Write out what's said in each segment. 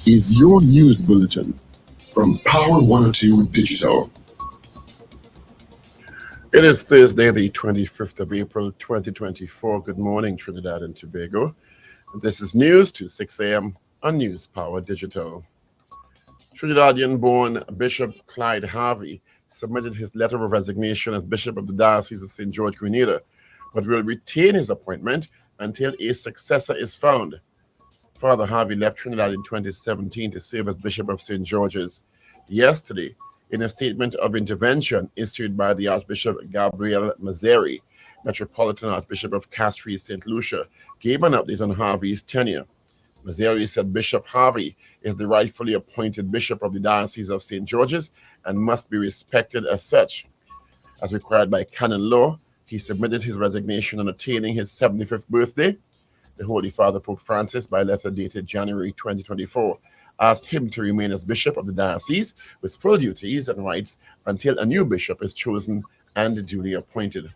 is your news bulletin from Power 102 Digital. It is Thursday, the 25th of April, 2024. Good morning, Trinidad and Tobago. This is news to 6 a.m. on News Power Digital. Trinidadian-born Bishop Clyde Harvey submitted his letter of resignation as Bishop of the Diocese of St. George, Grenada, but will retain his appointment until a successor is found. Father Harvey left Trinidad in 2017 to serve as Bishop of St. George's. Yesterday, in a statement of intervention issued by the Archbishop Gabriel Mazzeri, Metropolitan Archbishop of Castries, St. Lucia, gave an update on Harvey's tenure. Mazzeri said Bishop Harvey is the rightfully appointed Bishop of the Diocese of St. George's and must be respected as such. As required by canon law, he submitted his resignation on attaining his 75th birthday. The Holy Father Pope Francis, by letter dated January 2024, asked him to remain as Bishop of the Diocese with full duties and rights until a new bishop is chosen and duly appointed.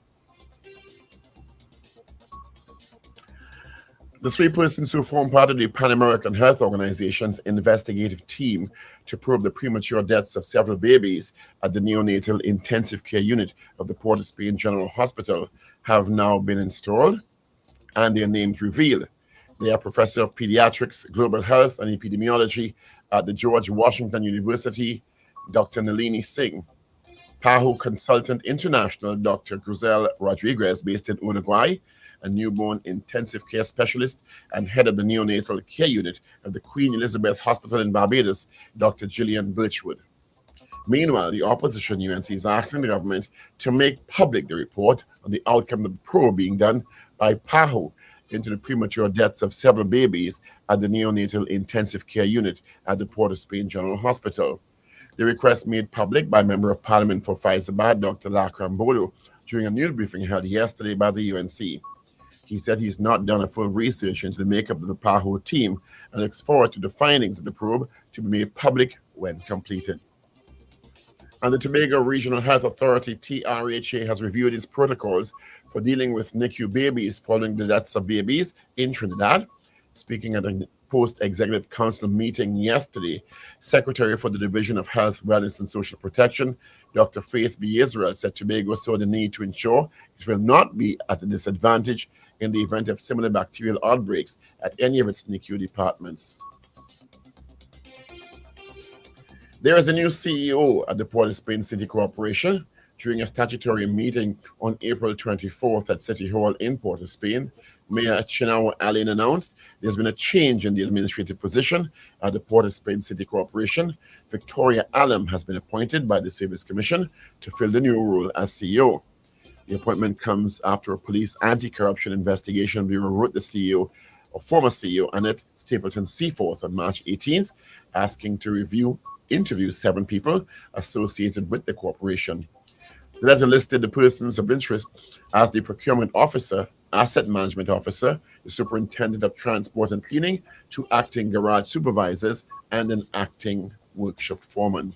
The three persons who form part of the Pan American Health Organization's investigative team to probe the premature deaths of several babies at the neonatal intensive care unit of the Port of Spain General Hospital have now been installed and their names revealed. They are Professor of Pediatrics, Global Health and Epidemiology at the George Washington University, Dr. Nalini Singh, PAHO Consultant International, Dr. Grizel Rodriguez, based in Uruguay, a newborn intensive care specialist and head of the neonatal care unit at the Queen Elizabeth Hospital in Barbados, Dr. Gillian Birchwood. Meanwhile, the opposition UNC is asking the government to make public the report on the outcome of the probe being done by PAHO into the premature deaths of several babies at the neonatal intensive care unit at the Port of Spain General Hospital. The request made public by Member of Parliament for Faizabad, Dr. Lakram Bodo, during a news briefing held yesterday by the UNC. He said he's not done a full research into the makeup of the PAHO team and looks forward to the findings of the probe to be made public when completed. And the Tobago Regional Health Authority, TRHA, has reviewed its protocols for dealing with NICU babies following the deaths of babies in Trinidad. Speaking at a post-executive council meeting yesterday, Secretary for the Division of Health, Wellness and Social Protection, Dr. Faith B. Israel, said Tobago saw the need to ensure it will not be at a disadvantage in the event of similar bacterial outbreaks at any of its NICU departments. There is a new CEO at the Port of Spain City Corporation. During a statutory meeting on April 24th at City Hall in Port of Spain, Mayor Chinao Allen announced there's been a change in the administrative position at the Port of Spain City Corporation. Victoria Allen has been appointed by the Service Commission to fill the new role as CEO. The appointment comes after a police anti-corruption investigation bureau wrote the CEO, or former CEO, Annette Stapleton Seaforth on March 18th, asking to interview 7 people associated with the corporation. The letter listed the persons of interest as the procurement officer, asset management officer, the superintendent of transport and cleaning, 2 acting garage supervisors, and an acting workshop foreman.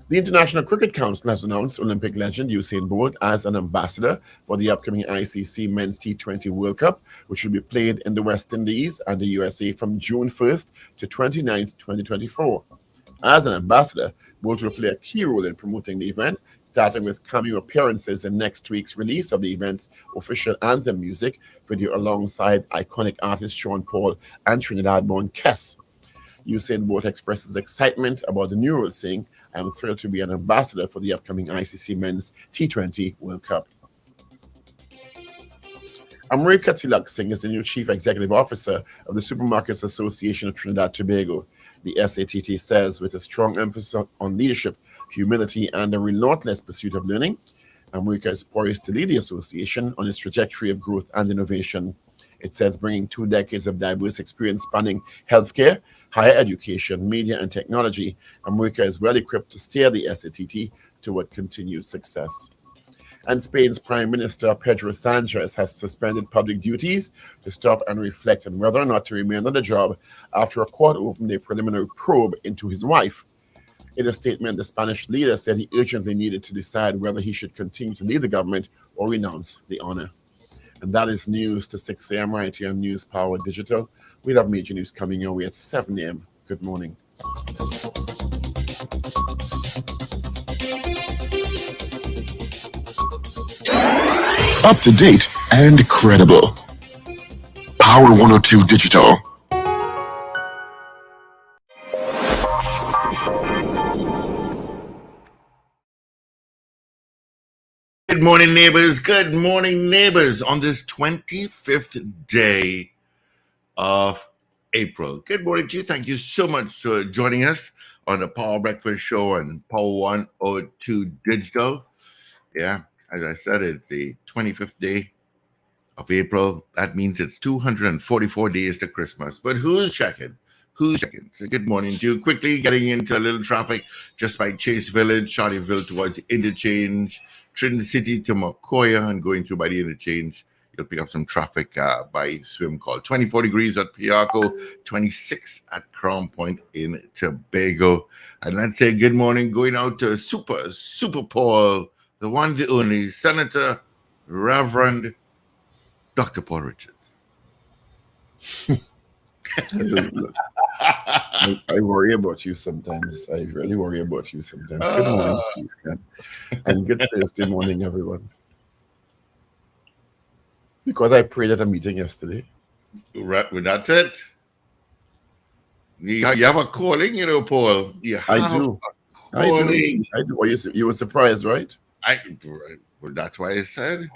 The International Cricket Council has announced Olympic legend Usain Bolt as an ambassador for the upcoming ICC Men's T20 World Cup, which will be played in the West Indies and the USA from June 1st to 29th, 2024. As an ambassador, Bolt will play a key role in promoting the event, starting with cameo appearances in next week's release of the event's official anthem music video alongside iconic artist Sean Paul and Trinidad-born Kess. Usain Bolt expresses excitement about the new role, saying, "I am thrilled to be an ambassador for the upcoming ICC Men's T20 World Cup." Amrika Tilak Singh is the new Chief Executive Officer of the Supermarkets Association of Trinidad and Tobago. The SATT says, with a strong emphasis on leadership, humility, and a relentless pursuit of learning, Amrika is poised to lead the association on its trajectory of growth and innovation. It says, bringing 2 decades of diverse experience spanning healthcare, higher education, media, and technology, Amrika is well equipped to steer the SATT toward continued success. And Spain's Prime Minister Pedro Sanchez has suspended public duties to stop and reflect on whether or not to remain on the job after a court opened a preliminary probe into his wife. In a statement, the Spanish leader said he urgently needed to decide whether he should continue to lead the government or renounce the honor. And that is news to 6 a.m. right here on News Power Digital. We'll have major news coming your way at 7 a.m. Good morning. Up to date and credible. Power 102 Digital. Good morning, neighbors. Good morning, neighbors, on this 25th day of April. Good morning to you. Thank you so much for joining us on the Power Breakfast Show on Power 102 Digital. Yeah, as I said, it's the 25th day of April. That means it's 244 days to Christmas. But who's checking? Who's checking? So good morning to you. Quickly getting into a little traffic just by Chase Village, Charlottesville towards Interchange, Trinidad City to Macoya, and going through by the Interchange. You'll pick up some traffic by Swim Call. 24 degrees at Piarco, 26 at Crown Point in Tobago. And let's say good morning going out to Super Paul, the one, the only, Senator Reverend Dr. Paul Richards. I worry about you sometimes. I really worry about you sometimes. Good morning, Steve. And good Thursday morning, everyone. Because I prayed at a meeting yesterday. Right, well, that's it. You have a calling, Paul. I do. I do. You were surprised, right? Well, that's why I said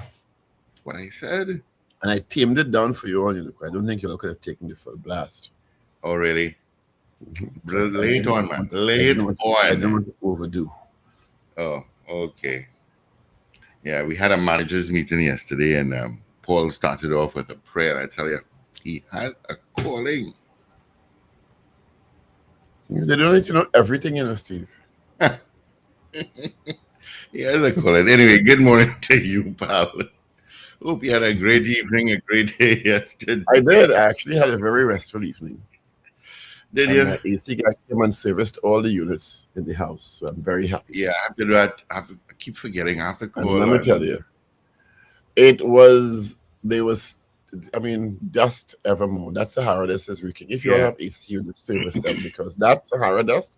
what I said. And I tamed it down for you all. I don't think you could have taken the full blast. Oh, really? Mm-hmm. Late on, man. Late on. I don't want to overdo. Oh, okay. Yeah, we had a managers meeting yesterday, and Paul started off with a prayer. I tell you, he had a calling. They don't need to know everything, Steve. He has a calling. Anyway, good morning to you, pal. Hope you had a great evening, a great day yesterday. I did. I actually had a very restful evening. Did you? My AC guy came and serviced all the units in the house, so I'm very happy. Yeah, I have to do that. I keep forgetting. I have to call. And let me tell you, dust evermore. That Sahara dust is wreaking. If you all have AC units, service them, because that Sahara dust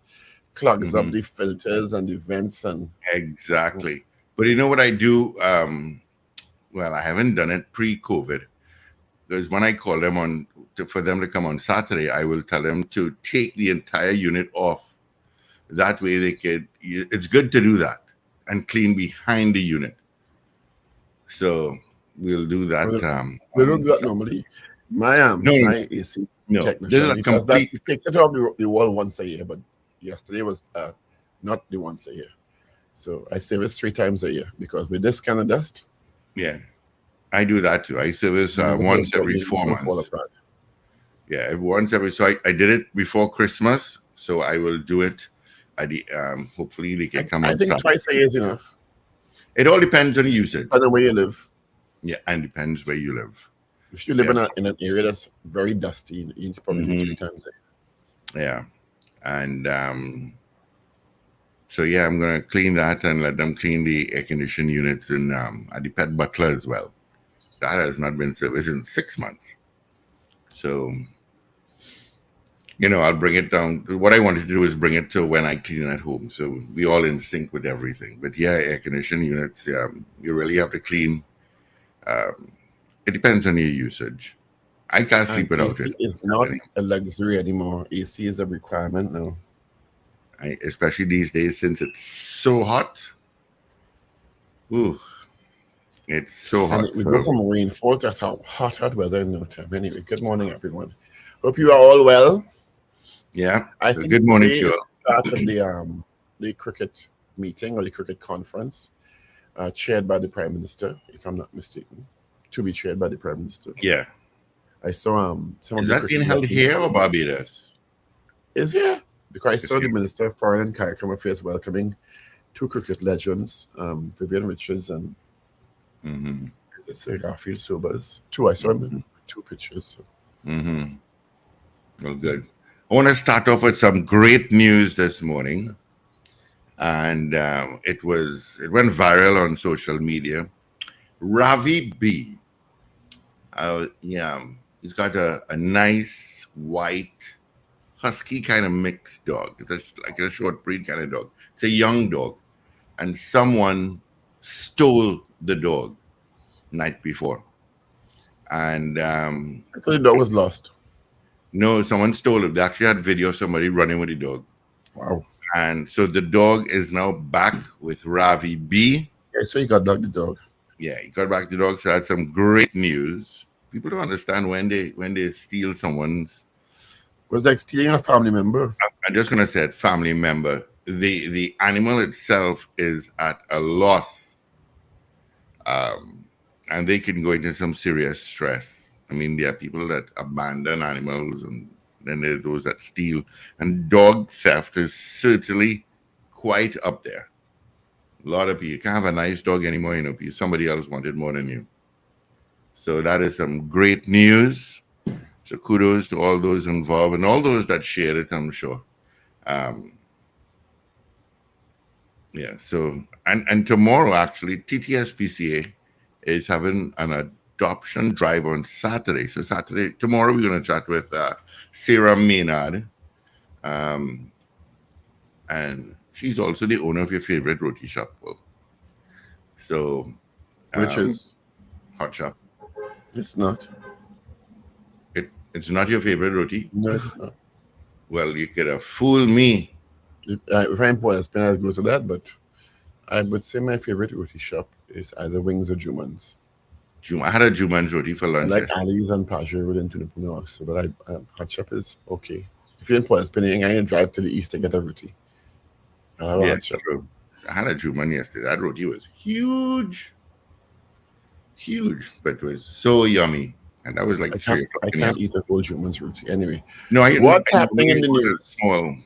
clogs up the filters and the vents. And exactly. But you know what I do? Well, I haven't done it pre-COVID, because when I call them for them to come on Saturday, I will tell them to take the entire unit off. That way it's good to do that and clean behind the unit. So we'll do that. We don't do that normally. My AC technician, he takes it off the wall once a year, but yesterday was not the once a year. So I service 3 times a year, because with this kind of dust. Yeah, I do that too. I service once every 4 months. Yeah, once every. So I did it before Christmas. So I will do it at the. Hopefully they can come. I think twice a year is enough. It all depends on the usage. And the way you live. Yeah, and depends where you live. If you live in an area that's very dusty, you probably do 3 times a year. Yeah, and so yeah, I'm gonna clean that and let them clean the air conditioning units and at the pet butler as well. That has not been serviced in 6 months. So, I'll bring it down. What I wanted to do is bring it to when I clean at home, so we all in sync with everything. But yeah, air conditioning units, you really have to clean. It depends on your usage. I can't sleep without it. It's not a luxury anymore. AC is a requirement now. Especially these days, since it's so hot. Ooh, it's so hot. We go from rainfall to hot weather in no time. Anyway, good morning, everyone. Hope you are all well. Yeah. Good morning to you. Started the cricket meeting or the cricket conference, chaired by the Prime Minister, if I'm not mistaken, to be chaired by the Prime Minister. Yeah. I saw some. Is that being held here or Barbados? Is here. Because I saw the Minister of Foreign and Caricom Affairs welcoming 2 cricket legends, Vivian Richards and Garfield Sobers. 2. I saw him in 2 pictures. So. Well, good. I want to start off with some great news this morning, and it went viral on social media. Ravi B. He's got a nice white husky kind of mixed dog. It's like a short breed kind of dog. It's a young dog, and someone stole the dog night before, and I thought the dog was lost. no, someone stole it. They actually had video of somebody running with the dog, Wow. and so the dog is now back with Ravi B. Yeah, so he got back the dog. Yeah, he got back the dog. So that's some great news. People don't understand when they steal someone's. It was like stealing a family member. I'm just gonna say it, family member. The animal itself is at a loss, and they can go into some serious stress. I mean, there are people that abandon animals, and then there are those that steal. And dog theft is certainly quite up there. A lot of people, you can't have a nice dog anymore, because somebody else wanted more than you. So that is some great news. So kudos to all those involved and all those that shared it, I'm sure. Yeah, so, and tomorrow, actually, TTSPCA is having an adoption drive on Saturday. So tomorrow, we're going to chat with Sarah Maynard. And she's also the owner of your favorite roti shop, Paul. So, Which is? Hot Shop. It's not. It's not your favorite roti? No, it's not. Well, you could have fooled me. If I'm poor, I'd go to that, but I would say my favorite roti shop is either Wings or Juman's. I had a Juman's roti for lunch. I like Ali's and Passion within Tunapuna, but Hot Shop is okay. If you're in Port Spinning, I can drive to the east to get a roti. Yeah, true. I had a Juman yesterday. That roti was huge, but it was so yummy. And that was like 3 o'clock. I can't eat a whole Juman's roti anyway. No, What's happening in the news? Well,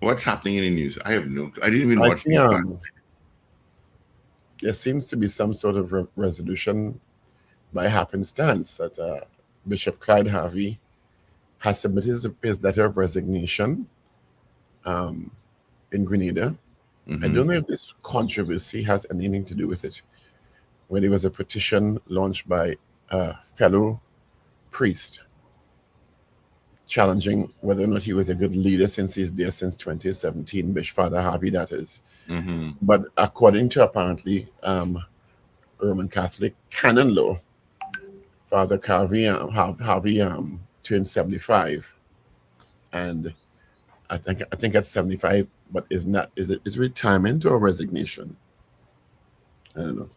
what's happening in the news? I have no. I didn't even watch. There seems to be some sort of resolution by happenstance that Bishop Clyde Harvey has submitted his letter of resignation in Grenada. Mm-hmm. I don't know if this controversy has anything to do with it. When there was a petition launched by a fellow priest challenging whether or not he was a good leader since he's there since 2017, Bishop Father Harvey, that is. Mm-hmm. But according to apparently Roman Catholic canon law, Father Harvey turned 75, and I think at 75, but is it retirement or resignation? I don't know.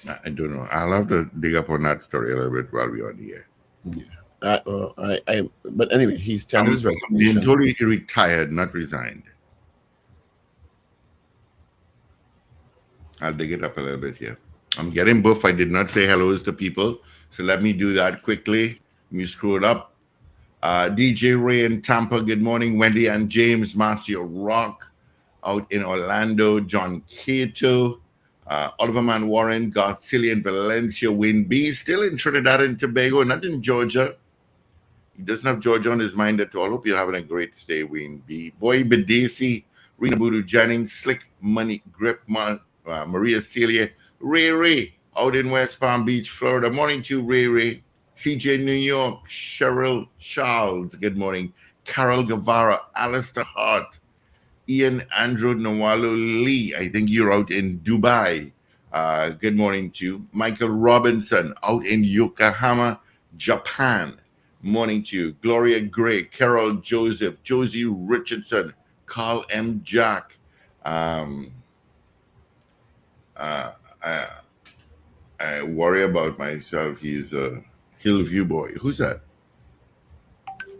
I don't know. I'll have to dig up on that story a little bit while we're on the air. Yeah. But anyway, he's tendered his resignation. He's totally retired, not resigned. I'll dig it up a little bit here. I'm getting buff. I did not say hellos to people, so let me do that quickly. Let me screw it up. DJ Ray in Tampa, good morning. Wendy and James, Marcia Rock out in Orlando. John Cato. Oliver Man Warren, Garcillian Valencia, Wayne B, still in Trinidad and Tobago, not in Georgia. He doesn't have Georgia on his mind at all. Hope you're having a great stay, Wayne B. Boy Bedesi, Rena Budu Jennings, Slick Money Grip, Maria Celia, Ray out in West Palm Beach, Florida. Morning to Ray. CJ New York, Cheryl Charles, good morning. Carol Guevara, Alistair Hart, Ian Andrew Nawalu Lee, I think you're out in Dubai. Good morning to you. Michael Robinson out in Yokohama, Japan. Morning to you. Gloria Gray, Carol Joseph, Josie Richardson, Carl M. Jack. I worry about myself. He's a Hillview boy. Who's that?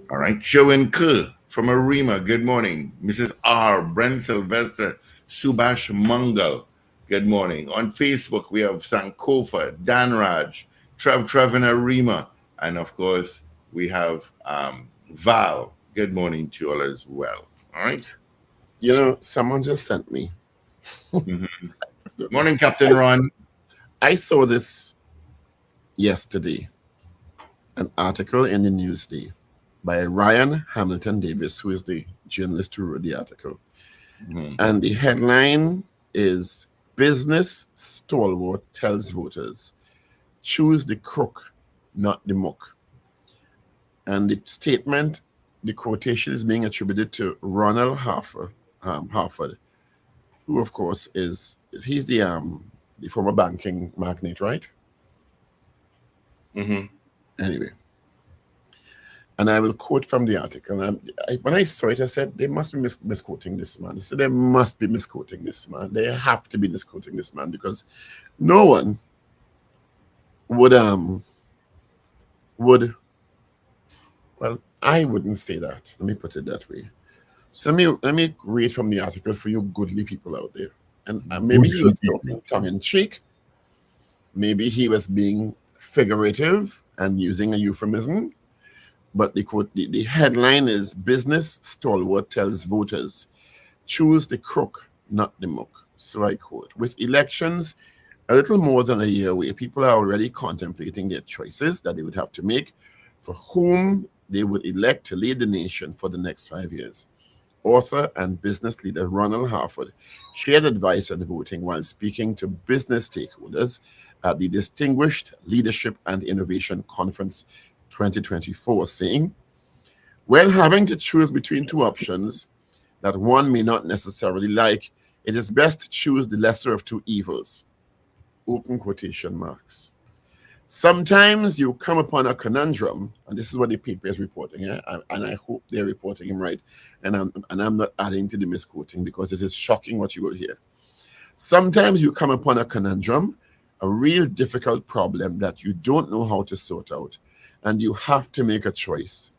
All right. Showen Kerr from Arima, good morning. Mrs. R, Brent Sylvester, Subhash Mangal, good morning. On Facebook, we have Sankofa, Dan Raj, Trev in Arima, and of course, we have Val. Good morning to you all as well. All right. Someone just sent me. Mm-hmm. Morning, Captain Ron. I saw this yesterday, an article in the Newsday by Ryan Hamilton Davis, who is the journalist who wrote the article. Mm-hmm. And the headline is Business stalwart tells voters, choose the crook, not the muck. And the statement, the quotation is being attributed to Ronald Harford, who of course he's the former banking magnate, right? Mm-hmm. Anyway, and I will quote from the article. When I saw it, I said they must be misquoting this man. I said they must be misquoting this man. They have to be misquoting this man because no one would well, I wouldn't say that. Let me put it that way. So let me read from the article for you goodly people out there. And maybe he was talking tongue in cheek. Maybe he was being figurative and using a euphemism. But the headline is Business Stalwart Tells Voters, Choose the Crook, not the Muck. So I quote, with elections a little more than a year away, people are already contemplating their choices that they would have to make for whom they would elect to lead the nation for the next 5 years. Author and business leader Ronald Harford shared advice on voting while speaking to business stakeholders at the Distinguished Leadership and Innovation Conference 2024, saying, when having to choose between two options that one may not necessarily like, it is best to choose the lesser of two evils. Open quotation marks. Sometimes you come upon a conundrum, and this is what the paper is reporting, and I hope they're reporting him right, and I'm not adding to the misquoting because it is shocking what you will hear. Sometimes you come upon a conundrum, a real difficult problem that you don't know how to sort out, and you have to make a choice.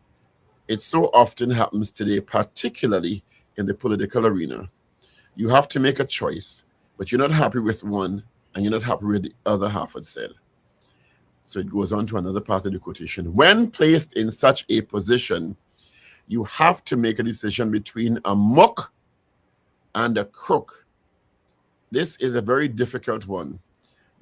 It so often happens today, particularly in the political arena. You have to make a choice, but you're not happy with one, and you're not happy with the other, Harford said. So it goes on to another part of the quotation. When placed in such a position, you have to make a decision between a muck and a crook. This is a very difficult one,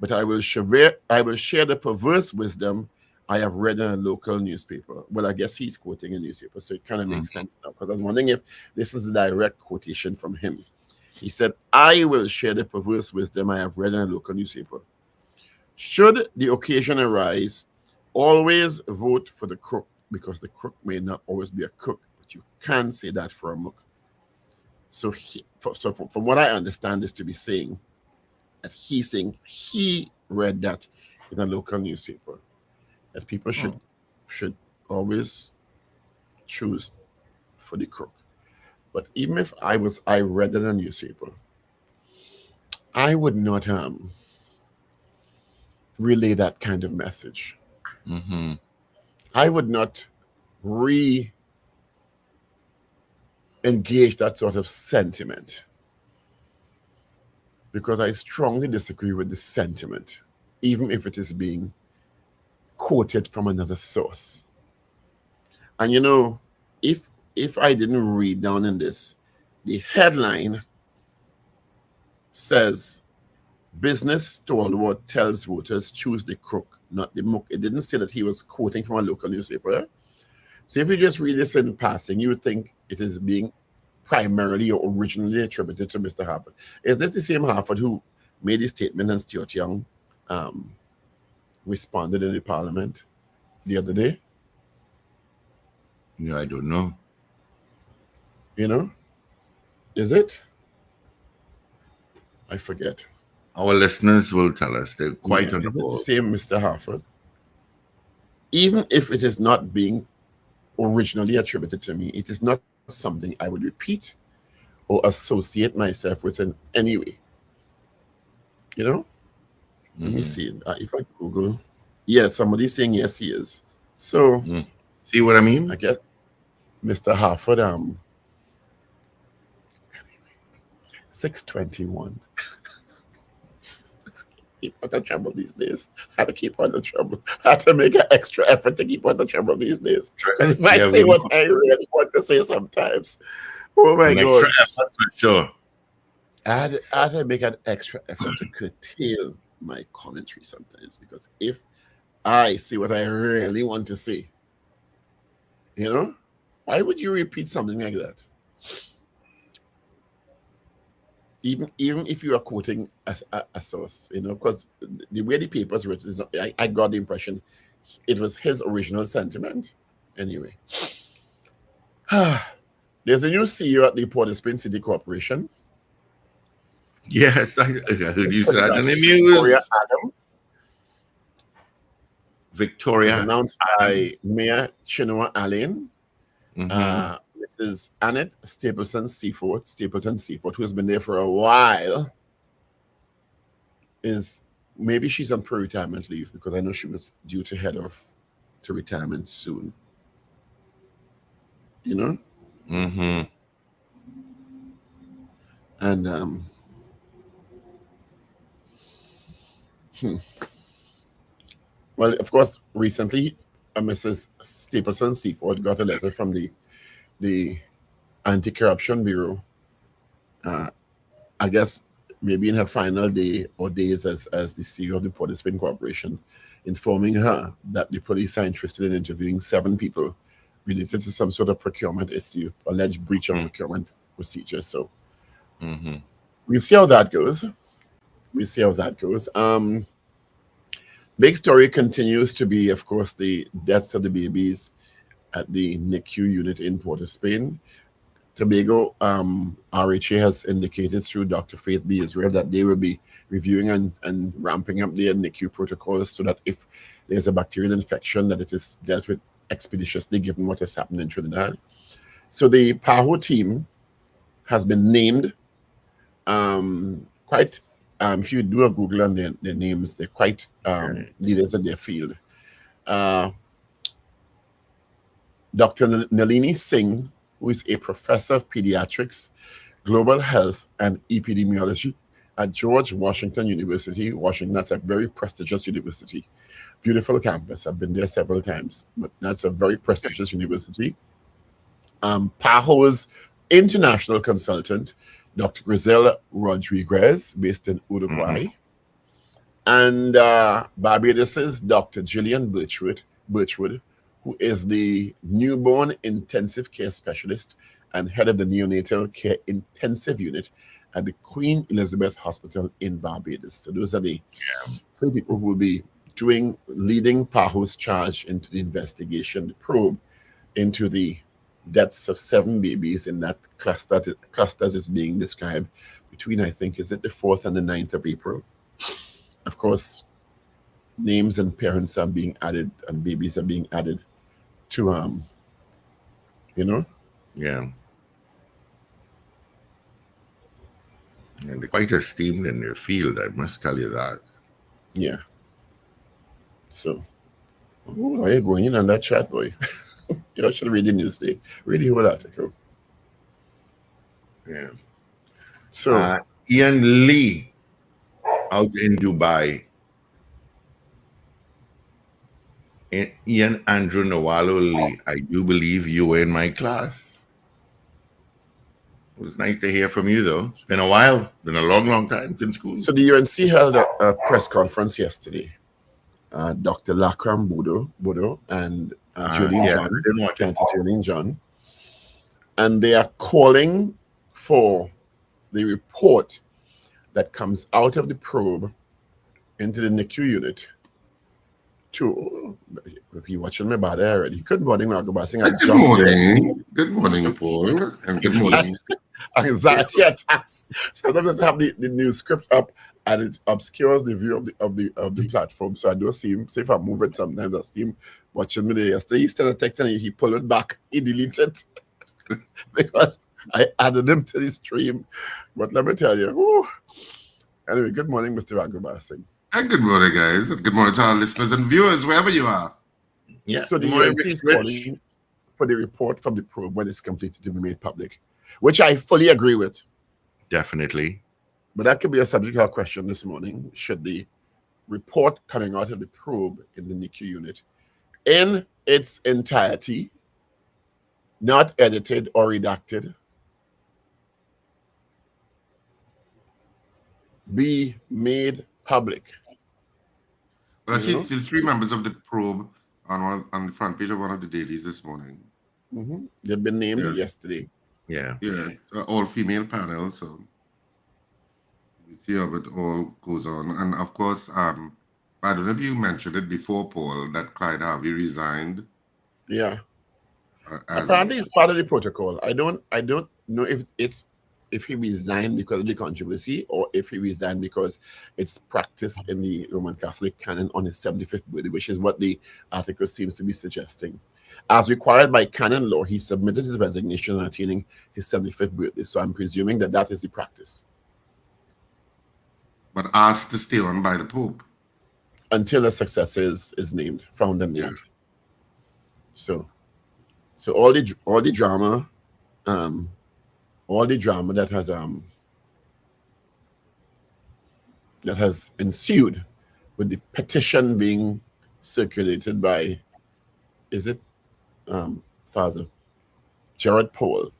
but I will share the perverse wisdom I have read in a local newspaper. Well, I guess he's quoting a newspaper, so it kind of makes sense now, because I was wondering if this is a direct quotation from him. He said, I will share the perverse wisdom I have read in a local newspaper. Should the occasion arise, always vote for the crook, because the crook may not always be a crook, but you can say that for a muck. So, from what I understand this to be saying, that he's saying he read that in a local newspaper, that people should always choose for the crook. But even if I read it in a newspaper, I would not relay that kind of message. Mm-hmm. I would not engage that sort of sentiment, because I strongly disagree with the sentiment, even if it is being quoted from another source. And if I didn't read down in this, the headline says, business stalwart tells voters, choose the crook, not the muck. It didn't say that he was quoting from a local newspaper. So if you just read this in passing, you would think it is being primarily or originally attributed to Mr. Harford. Is this the same Harford who made his statement and Stuart Young responded in the parliament the other day? Yeah, I don't know. Is it? I forget. Our listeners will tell us. They're quite on the Is it ball. the same Mr. Harford? Even if it is not being originally attributed to me, it is not something I would repeat or associate myself with in any way. Let me see. If I Google, somebody's saying yes, he is. So, see what I mean? I guess Mr. Harford, 621. Keep on the trouble these days. How to keep on the trouble. How to make an extra effort to keep on the trouble these days. Because if I say what I really want to say sometimes, oh my God. Extra effort for sure. I had to make an extra effort to curtail my commentary sometimes, because if I say what I really want to say, why would you repeat something like that? even if you are quoting a source, because the way the papers written, I got the impression it was his original sentiment. Anyway, there's a new CEO at the Port of Spain City Corporation. Yes, I heard you say that in the Victoria news. Adam was Victoria announced Adam. by Mayor Chinua Allen. Mhm. Mrs. Annette Stapleton Seaford, who has been there for a while, is maybe she's on pre-retirement leave, because I know she was due to head off to retirement soon. You know, Mhm. and well, of course, recently, Mrs. Stapleton Seaford got a letter from the Anti-Corruption Bureau. Uh, I guess maybe in her final day or days as the CEO of the Port of Spain Corporation, informing her that the police are interested in interviewing 7 people related to some sort of procurement issue, alleged breach of procurement procedure. So Mhm. we'll see how that goes. We'll see how that goes. Big story continues to be, of course, the deaths of the babies at the NICU unit in Port of Spain. Tobago, RHA has indicated through Dr. Faith B. Israel that they will be reviewing and ramping up their NICU protocols so that if there's a bacterial infection, that it is dealt with expeditiously, given what has happened in Trinidad. So the PAHO team has been named. Quite, if you do a Google on their names, they're quite leaders in their field. Dr. Nalini Singh, who is a professor of pediatrics, global health, and epidemiology at George Washington University, Washington. That's a very prestigious university. Beautiful campus. I've been there several times, but that's a very prestigious university. PAHO's international consultant, Dr. Grizel Rodriguez, based in Uruguay. And Barbados's Dr. Gillian Birchwood, who is the newborn intensive care specialist and head of the neonatal care intensive unit at the Queen Elizabeth Hospital in Barbados. So those are the 3 people who will be leading PAHO's charge into the investigation, the probe into the deaths of 7 babies in that clusters is being described between, I think, is it the 4th and the 9th of April? Of course, names and parents are being added and babies are being added to Yeah. And they're quite esteemed in their field, I must tell you that. Yeah. So, are you going in on that chat, boy? You should read the news today. Read the whole article. Yeah. So, Ian Lee out in Dubai. Ian Andrew Nawalo Lee, I do believe you were in my class. It was nice to hear from you, though. It's been a while. It's been a long, long time since school. So the UNC held a press conference yesterday. Dr. Lakram Bodo and Julian yeah, John, I didn't watch it. Julian John, and they are calling for the report that comes out of the probe into the NICU unit to, if you're watching me bad already. Good morning, Ragoobarsingh. Good morning. Good morning, Paul. And good morning. Anxiety attacks. Sometimes I have the news script up and it obscures the view of the platform. So I don't see him. So if I move it sometimes, I see him watching me there yesterday. He still texting, he pulled it back, he deleted it because I added him to the stream. But let me tell you, whew. Anyway, good morning, Mr. Ragoobarsingh. And good morning, guys. And good morning to our listeners and viewers, wherever you are. Yeah. So the Good morning, UNC is Rich. calling for the report from the probe when it's completed to be made public, which I fully agree with. Definitely. But that could be a subject of question this morning. Should the report coming out of the probe in the NICU unit in its entirety, not edited or redacted, be made public? But I see 3 members of the probe on the front page of one of the dailies this morning. They've been named yesterday. Yeah. Yeah, all female panel. So You see how it all goes on. And of course, I don't know if you mentioned it before, Paul, that Clyde Harvey resigned. Yeah. As Apparently, it's part of the protocol. I don't know if he resigned because of the controversy or if he resigned because it's practiced in the Roman Catholic canon on his 75th birthday, which is what the article seems to be suggesting. As required by canon law, he submitted his resignation on attaining his 75th birthday. So I'm presuming that that is the practice. but asked to stay on by the Pope until a successor is named, found and named. Yeah. So all the drama, that has ensued with the petition being circulated by, is it Father Gerard Powell,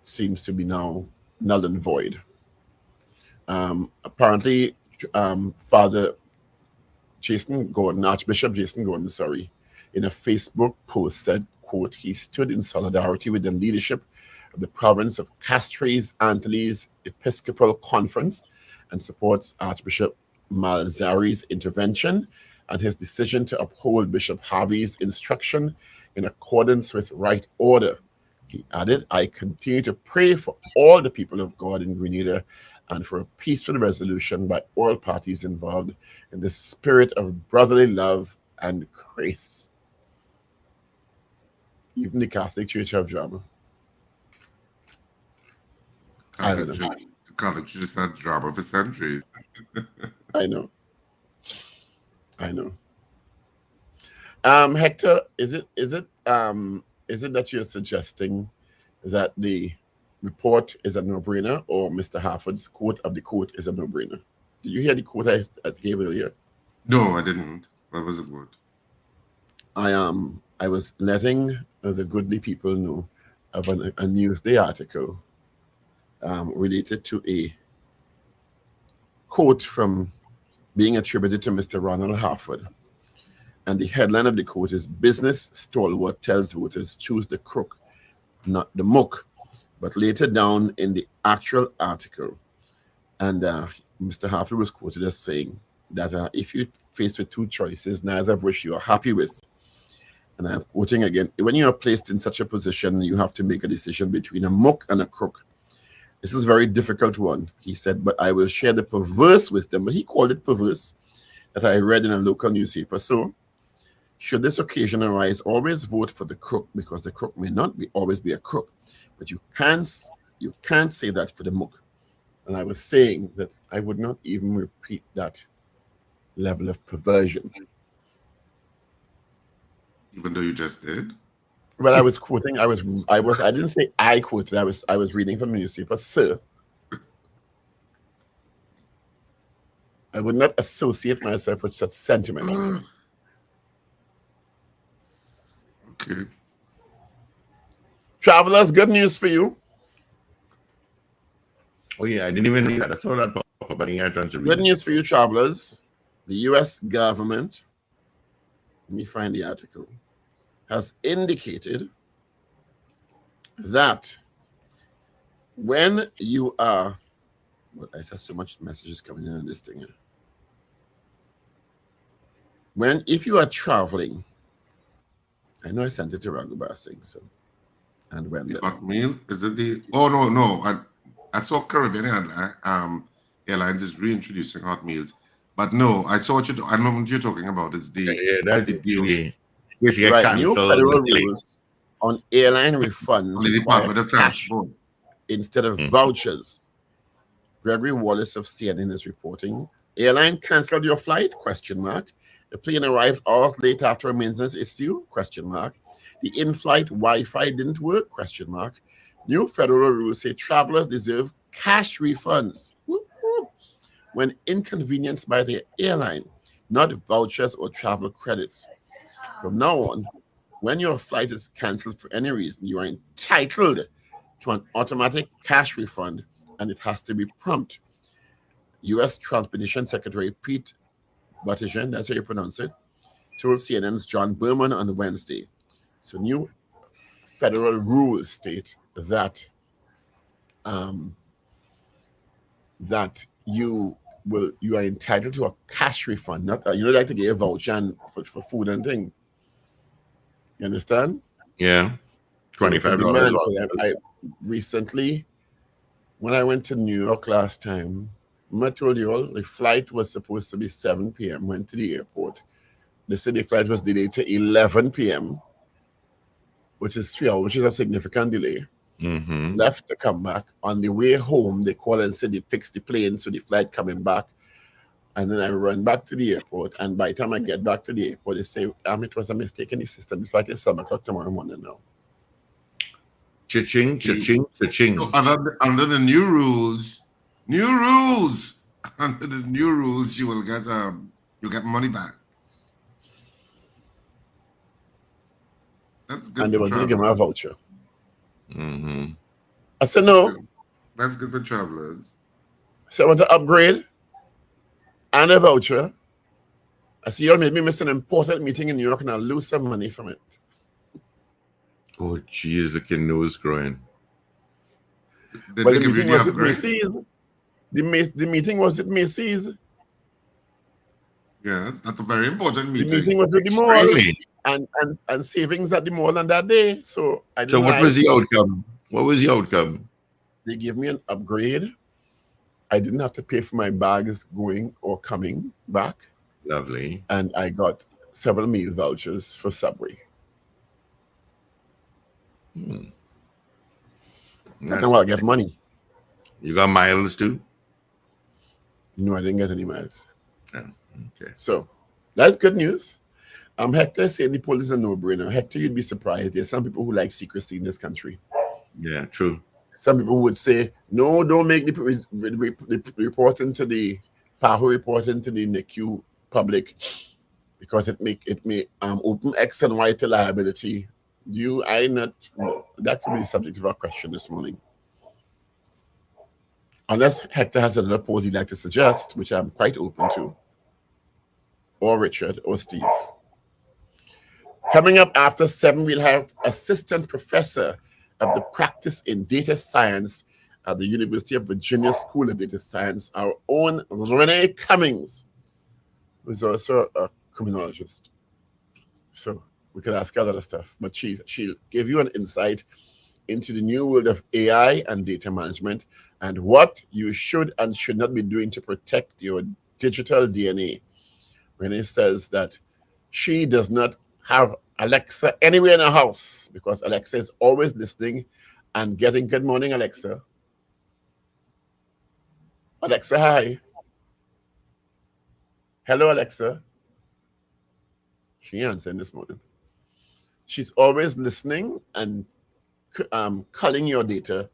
seems to be now null and void. Apparently, Father Jason Gordon, Archbishop Jason Gordon, in a Facebook post said, quote, he stood in solidarity with the leadership of the province of Castries Antilles Episcopal Conference and supports Archbishop Malzari's intervention and his decision to uphold Bishop Harvey's instruction in accordance with right order. He added, I continue to pray for all the people of God in Grenada and for a peaceful resolution by all parties involved in the spirit of brotherly love and grace. Even the Catholic Church have drama. I don't know. The Catholic Church has had drama for centuries. I know. Hector, is it that you're suggesting that the report is a no-brainer, or Mr. Harford's quote of the quote is a no-brainer? Did you hear the quote I gave earlier? No, I didn't. What was the quote? I was letting the goodly people know of a Newsday article related to a quote from being attributed to Mr. Ronald Harford. And the headline of the quote is, business stalwart tells voters choose the crook, not the muck. But later down in the actual article, and Mr. Harford was quoted as saying that if you're faced with two choices, neither of which you are happy with, and I'm quoting again, when you are placed in such a position, you have to make a decision between a muck and a crook. This is a very difficult one, he said, but I will share the perverse wisdom, but he called it perverse, that I read in a local newspaper. So, should this occasion arise, always vote for the crook, because the crook may not always be a crook, but you can't say that for the muck. And I was saying that I would not even repeat that level of perversion. Even though you just did? Well, I was quoting. I didn't say I quoted. I was reading from the newspaper, sir. I would not associate myself with such sentiments. Okay. Travelers, good news for you. Oh yeah, I didn't even read that. I saw that pop up, but I didn't have time to read Good it. news for you, travelers. The U.S. government, let me find the article, has indicated that when you are, I have so much messages coming in on this thing here. If you are traveling, I know I sent it to Ragoobarsingh, so, and Wendell. Hot meal? Is it the? Oh no! I saw Caribbean Airlines is reintroducing hot meals, but no, I saw what I know what you're talking about. It's the that's the deal. Basically, right, new federal rules on airline refunds On the Department of Transport instead of vouchers. Gregory Wallace of CNN is reporting. Airline canceled your flight? ? The plane arrived hours late after a maintenance issue? ? The in-flight Wi-Fi didn't work? ? New federal rules say travelers deserve cash refunds when inconvenienced by the airline, not vouchers or travel credits. From now on, when your flight is canceled for any reason, you are entitled to an automatic cash refund, and it has to be prompt. U.S. Transportation Secretary Pete Buttigieg, that's how you pronounce it, told CNN's John Berman on Wednesday. So new federal rules state that that you are entitled to a cash refund, not you know, like to get a voucher and for food and thing. You understand? Yeah. So it could be $25. man. I recently, when I went to New York last time, I told you all the flight was supposed to be 7 p.m. Went to the airport. They said the flight was delayed to 11 p.m., which is 3 hours, which is a significant delay. Mm-hmm. Left to come back. On the way home, they called and said they fixed the plane, so the flight coming back. And then I run back to the airport. And by the time I get back to the airport, they say, it was a mistake in the system. The flight is 7 o'clock tomorrow morning now. Cha-ching, cha-ching, cha-ching. So under the new rules, under the new rules, you'll get money back. That's good. And they for were going to give me a travelers. voucher. Mm-hmm. I said, no. That's good for travelers. I said, I want to upgrade and a voucher. I said, you all made me miss an important meeting in New York and I'll lose some money from it. Oh, geez, look, your nose growing. Did But they the give you meeting the was at upgrade? Macy's. The meeting was at Macy's. Yeah, that's a very important The meeting. meeting was at the mall. Really? And savings at the mall on that day. So I So didn't what was the outcome? What was the outcome? They gave me an upgrade. I didn't have to pay for my bags going or coming back. Lovely. And I got several meal vouchers for Subway. Now I'll get money. You got miles too? No, I didn't get any miles. Oh, okay. So that's good news. Hector said the poll is a no-brainer. Hector, you'd be surprised. There's some people who like secrecy in this country. Yeah, true. Some people who would say, no, don't make the reporting to the PAHO reporting to the NICU public because it may open X and Y to liability. That could be the subject of our question this morning. Unless Hector has another poll he'd like to suggest, which I'm quite open to, or Richard or Steve. Coming up after 7, we'll have Assistant Professor of the Practice in Data Science at the University of Virginia School of Data Science, our own Renee Cummings, who's also a criminologist. So we could ask her a lot of stuff, but she'll give you an insight into the new world of AI and data management and what you should and should not be doing to protect your digital DNA. Renee says that she does not have Alexa anywhere in her house because Alexa is always listening and getting good morning, Alexa. Alexa, hi. Hello, Alexa. She answered this morning. She's always listening and culling your data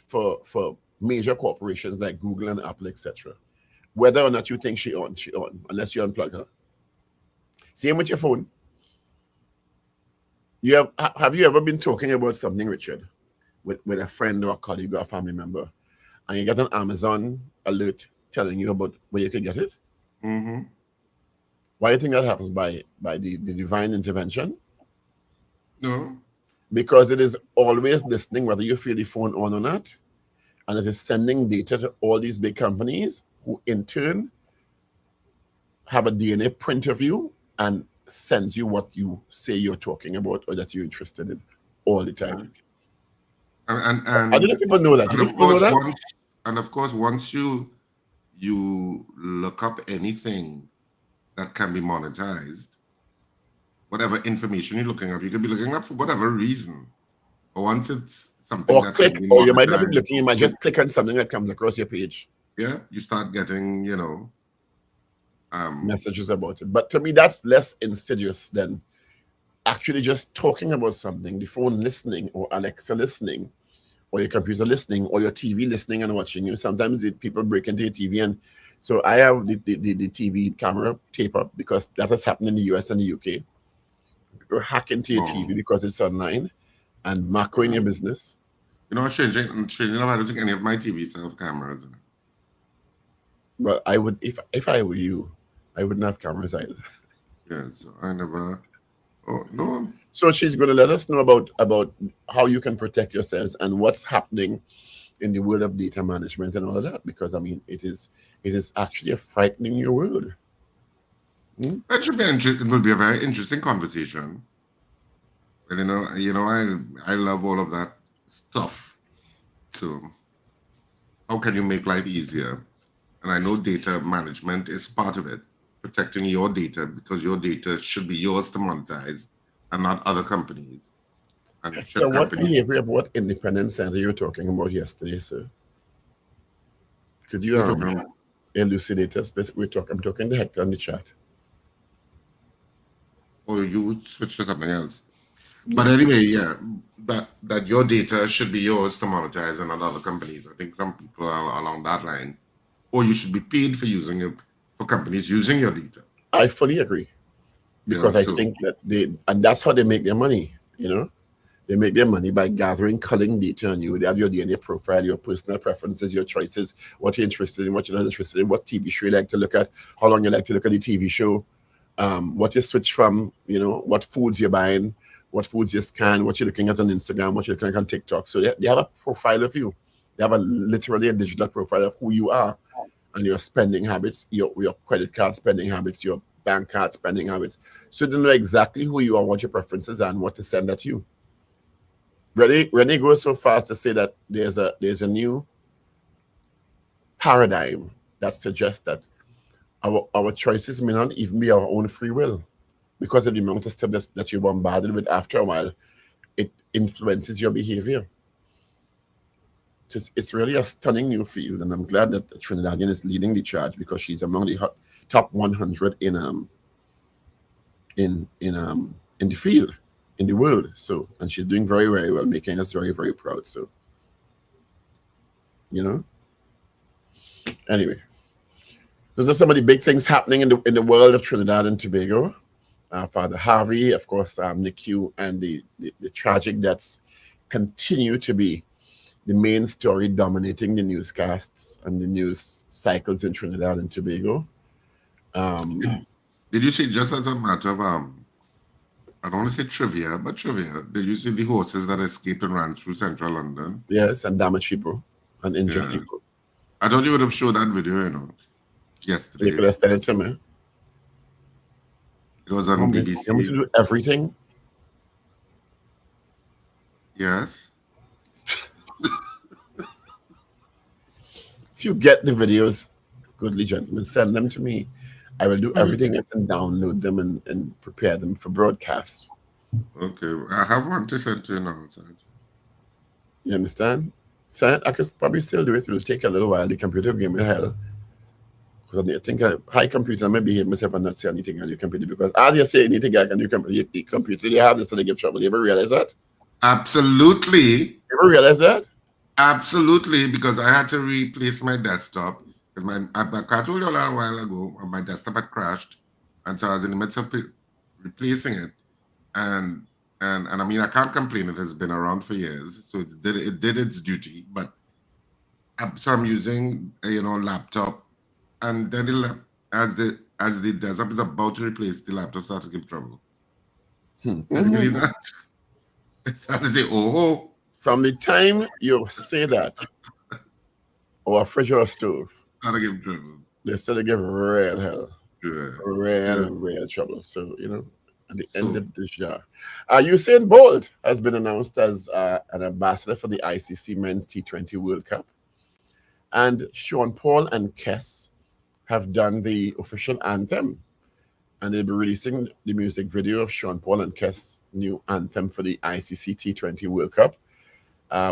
for major corporations like Google and Apple, etc. Whether or not you think she on, unless you unplug her. Same with your phone. Have you ever been talking about something, Richard, with a friend or a colleague or a family member, and you get an Amazon alert telling you about where you can get it? Mm-hmm. Why do you think that happens? By the divine intervention? No. Because it is always listening whether you feel the phone on or not, and it is sending data to all these big companies who in turn have a DNA print of you and sends you what you say you're talking about or that you're interested in all the time. And I don't know if people know that. And of course, once you look up anything that can be monetized, whatever information you're looking up, you could be looking up for whatever reason. But once it's something or that click, can be or you might not be monetized, looking, you might just click on something that comes across your page. Yeah, you start getting, messages about it. But to me, that's less insidious than actually just talking about something, the phone listening, or Alexa listening, or your computer listening, or your TV listening and watching you. Sometimes people break into your TV, and so I have the TV camera tape up because that has happened in the US and the UK. People hack into your TV because it's online and macroing your business. Strangely enough, I don't think any of my TVs have cameras in it. But I would, if I were you, I wouldn't have cameras either. Yeah, so I never. Oh no. So she's going to let us know about how you can protect yourselves and what's happening in the world of data management and all of that, because I mean it is actually a frightening new world. It should be interesting. It will be a very interesting conversation. But I love all of that stuff. So, how can you make life easier? And I know data management is part of it, protecting your data, because your data should be yours to monetize and not other companies. And So, should what companies behavior, what independent center you were talking about yesterday, sir? Could you you're talking elucidate us? I'm talking the heck on the chat. or you would switch to something else. But anyway, yeah, that your data should be yours to monetize and not other companies. I think some people are along that line. Or you should be paid for using it, for companies using your data. I fully agree, because I think that and that's how they make their money. They make their money by gathering, culling data on you. They have your DNA profile, your personal preferences, your choices, what you're interested in, what you're not interested in, what TV show you like to look at, how long you like to look at the TV show, what you switch from, what foods you're buying, what foods you scan, what you're looking at on Instagram, what you're looking at on TikTok. So they have a profile of you. They have literally a digital profile of who you are and your spending habits, your credit card spending habits, your bank card spending habits. So they know exactly who you are, what your preferences are, and what to send at you. Renee goes so fast to say that there's a new paradigm that suggests that our choices may not even be our own free will, because of the amount of stuff that you're bombarded with. After a while, it influences your behavior. It's really a stunning new field, and I'm glad that Trinidadian is leading the charge, because she's among the top 100 in the field, in the world. So, and she's doing very, very well, making us very, very proud. So, anyway, those are some of the big things happening in the world of Trinidad and Tobago. Father Harvey, of course, NICU, and the tragic deaths continue to be the main story dominating the newscasts and the news cycles in Trinidad and Tobago. Did you see, just as a matter of I don't want to say trivia, but trivia, did you see the horses that escaped and ran through central London? Yes, and damaged people and injured people. I thought you would have showed that video, yesterday. You could have sent it to me. It was on BBC. You want me to do everything? Yes. If you get the videos, goodly gentlemen, send them to me. I will do everything else and download them and prepare them for broadcast. Okay, I have one to send to you now. You understand? I could probably still do it. It will take a little while. The computer gave me hell. Because I think a high computer, I may behave myself and not say anything on your computer. Because as you say anything on your computer, they have this to give trouble. You ever realize that? Absolutely. You ever realize that? Absolutely, because I had to replace my desktop. Because I told you a while ago, my desktop had crashed, and so I was in the midst of replacing it. And I mean, I can't complain. It has been around for years, so it did its duty. But so I'm using a laptop, and then as the desktop is about to replace, the laptop starts to give trouble. Can you believe that? It started to say, oh. From the time you say that, or a fridge or a stove, they still give real hell. Real trouble. So, at the end of this year. Usain Bolt has been announced as an ambassador for the ICC Men's T20 World Cup. And Sean Paul and Kes have done the official anthem. And they'll be releasing the music video of Sean Paul and Kes' new anthem for the ICC T20 World Cup,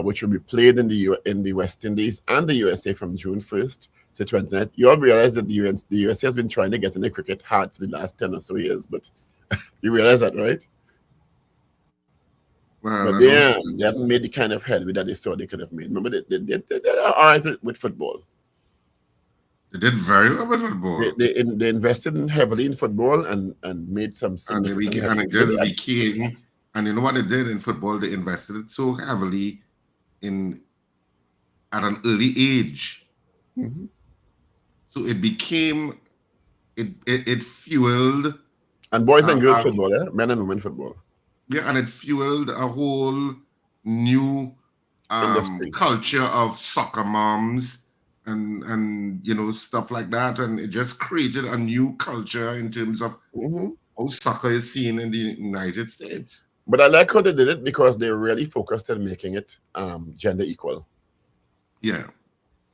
which will be played in the West Indies and the USA from June 1st to 29th. You all realize that the USA has been trying to get in the cricket hard for the last 10 or so years, but you realize that, right? Well, but they haven't made the kind of headway that they thought they could have made. Remember, they're all right with football. They did very well with football. They invested heavily in football and made some significant. And it just became. And you know what they did in football? They invested so heavily at an early age. Mm-hmm. So it became. It fueled. And boys and girls football, men and women football. Yeah, and it fueled a whole new industry. culture of soccer moms and stuff like that, and it just created a new culture in terms of how soccer is seen in the United States. But I like how they did it because they really focused on making it gender equal. Yeah.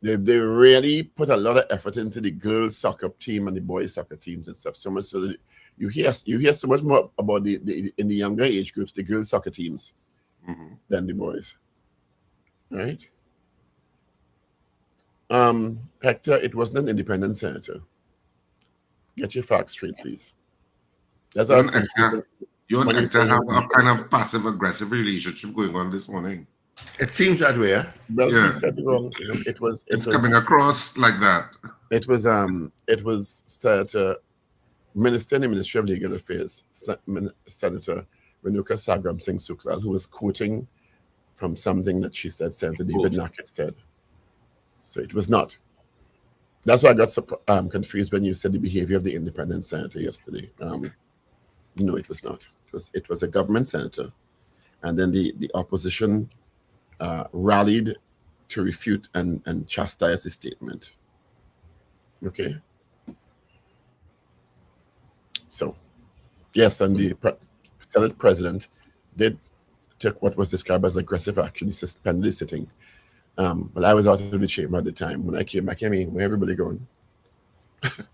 They really put a lot of effort into the girls soccer team and the boys soccer teams and stuff. So much so that you hear so much more about the in the younger age groups, the girls soccer teams, than the boys. Right? Hector, it wasn't an independent senator. Get your facts straight, please. That's You how and Hector have a kind of passive-aggressive relationship going on this morning. It seems that way. Well, Yeah. he said it wrong. It was coming across like that. It was Senator Minister in the Ministry of Legal Affairs, Senator Ragoobarsingh Suklal, who was quoting from something that she said Senator David Nackett said. So it was not. That's why I got confused when you said the behavior of the independent senator yesterday. No, it was not. It was a government senator, and then the opposition rallied to refute and chastise the statement. Okay. So, yes, and the Senate president did take what was described as aggressive action. He suspended the sitting. Well, I was out of the chamber at the time. When I came in, where everybody going? It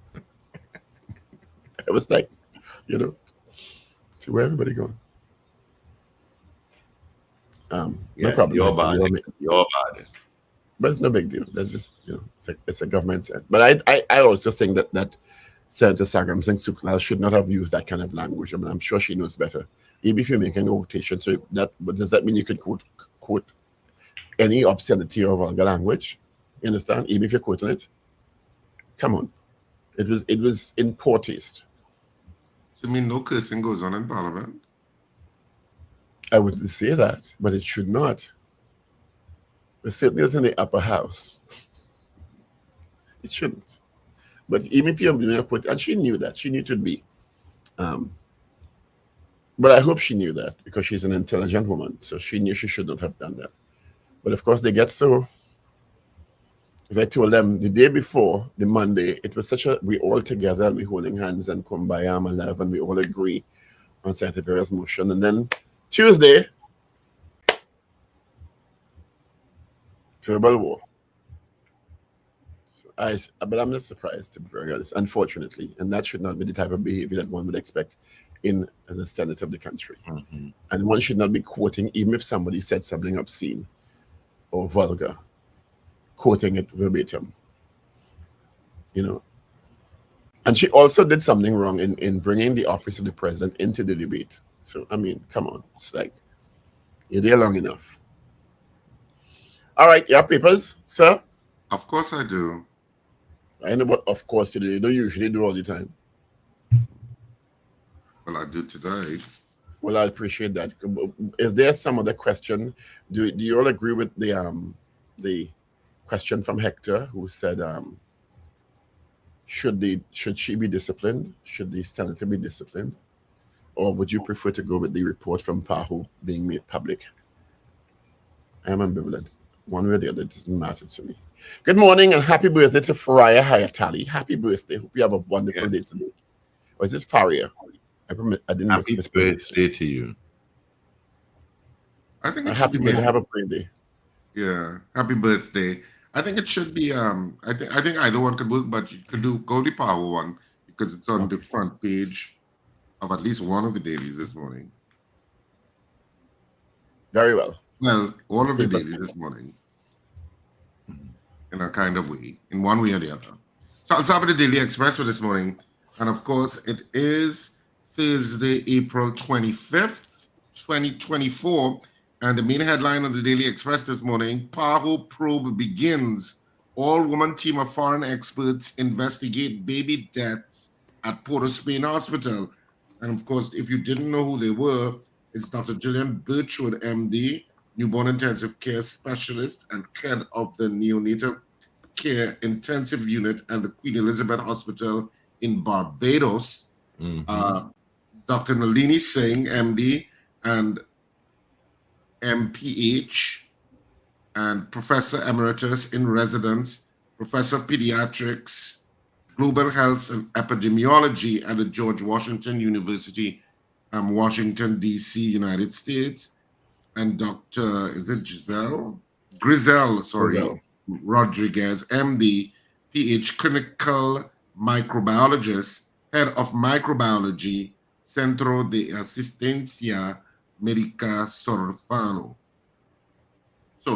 was like, to where everybody going? No problem. You're bad. But it's no big deal. That's just, it's a government set. But I also think that Senator Ragoobarsingh Suklal should not have used that kind of language. I mean, I'm sure she knows better. Even if you're making a quotation, but does that mean you can quote any obscenity or vulgar language? You understand? Even if you're quoting it? Come on. It was in poor taste. So you mean no cursing goes on in Parliament? I would say that, but it should not. It's certainly not in the upper house. It shouldn't. But even if you're doing a quote, and she knew that. She knew it would be. But I hope she knew that because she's an intelligent woman. So she knew she should not have done that. But of course, they get so, as I told them the day before, the Monday, it was we all together, we holding hands and kumbaya, my love, and we all agree on Senator Vera's motion. And then Tuesday, verbal war. But I'm not surprised, to be very honest, unfortunately. And that should not be the type of behavior that one would expect as a senator of the country. And one should not be quoting, even if somebody said something obscene or vulgar, quoting it verbatim. And she also did something wrong in bringing the office of the president into the debate. So, I mean, come on. It's like, you're there long enough. All right, you have papers, sir? Of course I do. I know what of course today. You don't usually do all the time. Well, I do today. Well, I appreciate that. Is there some other question? Do you all agree with the question from Hector, who said, should she be disciplined? Should the senator be disciplined? Or would you prefer to go with the report from PAHO being made public? I am ambivalent. One way or the other, it doesn't matter to me. Good morning and happy birthday to Faria Hayatali. Happy birthday. Hope you have a wonderful day today. Or is it Faria? I didn't Happy birthday to you. I think happy birthday. Have a great day. Yeah. Happy birthday. I think it should be I think either one could work, but you could go the power one because it's on the front page of at least one of the dailies this morning. Very well. Well, all of the dailies this morning. In a kind of way, in one way or the other. So I'll start with the Daily Express for this morning. And of course, it is Thursday, April 25th, 2024. And the main headline of the Daily Express this morning, PAHO probe begins. All-woman team of foreign experts investigate baby deaths at Port of Spain Hospital. And of course, if you didn't know who they were, it's Dr. Gillian Birchwood, MD, newborn intensive care specialist and head of the neonatal care intensive unit at the Queen Elizabeth Hospital in Barbados. Dr. Nalini Singh, MD, and MPH, and Professor Emeritus in Residence, Professor of Pediatrics, Global Health and Epidemiology at the George Washington University, Washington, D.C., United States, and Dr. Is it Grizel, Grizel. Rodriguez, MD, PH, clinical microbiologist, head of microbiology, Centro de Asistencia Médica Sorfano. So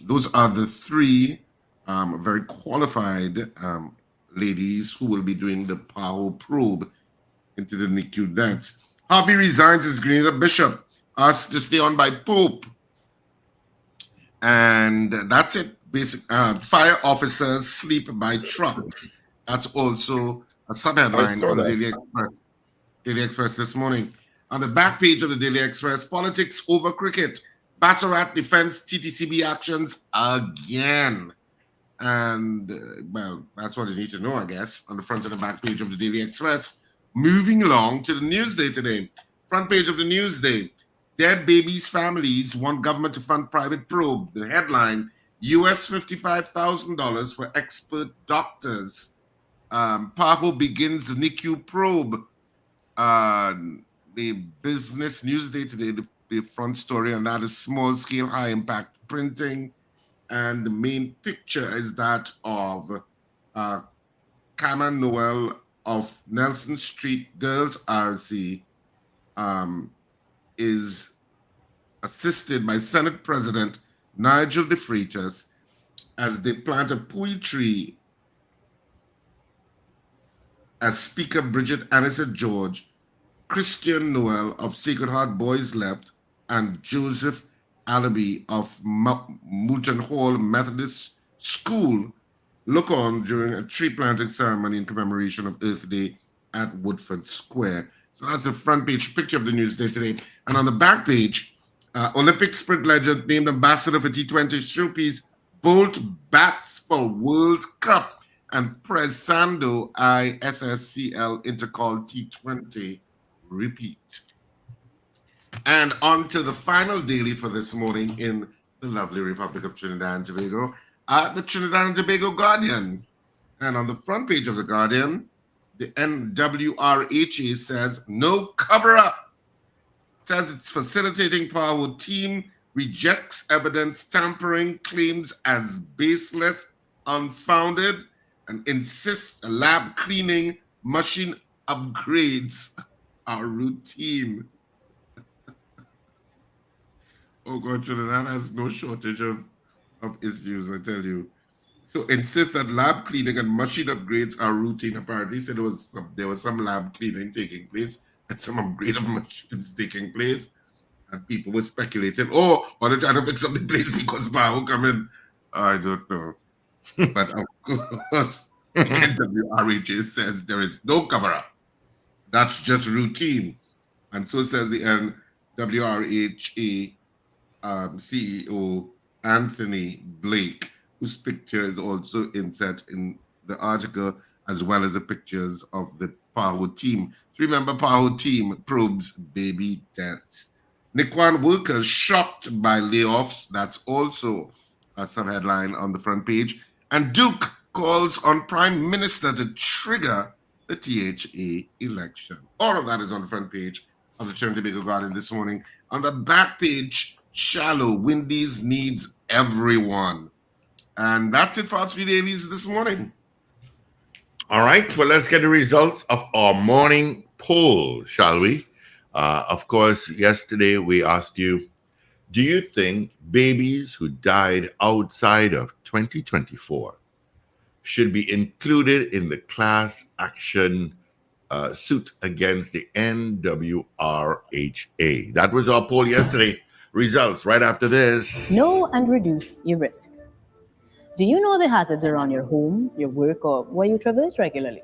those are the three very qualified ladies who will be doing the PAO probe into the NICU deaths. Harvey resigns as Grenada Bishop, asked to stay on by Pope. And that's it. Basic fire officers sleep by trucks. That's also a sub-headline on the Daily Express this morning. On the back page of the Daily Express, politics over cricket. Bassarat defends TTCB actions again. And, well, that's what you need to know, I guess, on the front and the back page of the Daily Express. Moving along to the Newsday today. Front page of the Newsday. Dead babies' families want government to fund private probe. The headline, US $55,000 for expert doctors. PAHO begins NICU probe. The Business Newsday today, the front story on that is small-scale, high-impact printing. And the main picture is that of Cameron Noel of Nelson Street Girls RC is assisted by Senate President Nigel de Freitas as they plant a poetry as Speaker Bridget Anisset George, Christian Noel of Sacred Heart Boys Left, and Joseph Alabi of Moulton Hall Methodist School look on during a tree planting ceremony in commemoration of Earth Day at Woodford Square. So that's the front page picture of the Newsday today. And on the back page, Olympic sprint legend named ambassador for T20 showpiece, Bolt bats for World Cup, and Presando ISSCL Intercall T20 repeat. And on to the final daily for this morning in the lovely Republic of Trinidad and Tobago, the Trinidad and Tobago Guardian. And on the front page of the Guardian, the NWRHA says, no cover-up. Says it's facilitating PAHO team, rejects evidence tampering claims as baseless, unfounded, and insists lab cleaning machine upgrades are routine. Oh God, Trinidad has no shortage of issues, I tell you. So insist that lab cleaning and machine upgrades are routine. Apparently, said there was some lab cleaning taking place and some upgrade of machines taking place, and people were speculating, or they're trying to fix up the place because PAHO come in. I don't know. But of course, the NWRHA says there is no cover-up. That's just routine. And so says the NWRHA CEO Anthony Blake, whose picture is also inset in the article, as well as the pictures of the PAHO team. 3-member PAHO team probes baby deaths. Nikwan workers shocked by layoffs. That's also a sub-headline on the front page. And Duke calls on Prime Minister to trigger the THA election. All of that is on the front page of the Trinidad and Tobago Guardian this morning. On the back page, shallow, Wendy's needs everyone. And that's it for our 3 dailies this morning. All right, well, let's get the results of our morning poll, shall we? Of course, yesterday we asked you, do you think babies who died outside of 2024 should be included in the class action suit against the NWRHA? That was our poll yesterday. Results right after this. Know and reduce your risk. Do you know the hazards around your home, your work, or where you traverse regularly?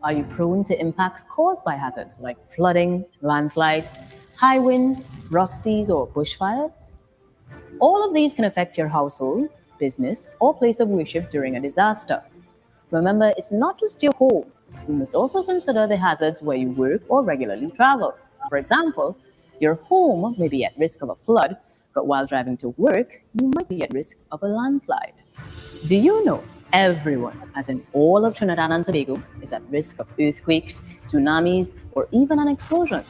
Are you prone to impacts caused by hazards like flooding, landslides, high winds, rough seas, or bushfires? All of these can affect your household, business, or place of worship during a disaster. Remember, it's not just your home. You must also consider the hazards where you work or regularly travel. For example, your home may be at risk of a flood, but while driving to work, you might be at risk of a landslide. Do you know everyone, as in all of Trinidad and Tobago, is at risk of earthquakes, tsunamis, or even an explosion?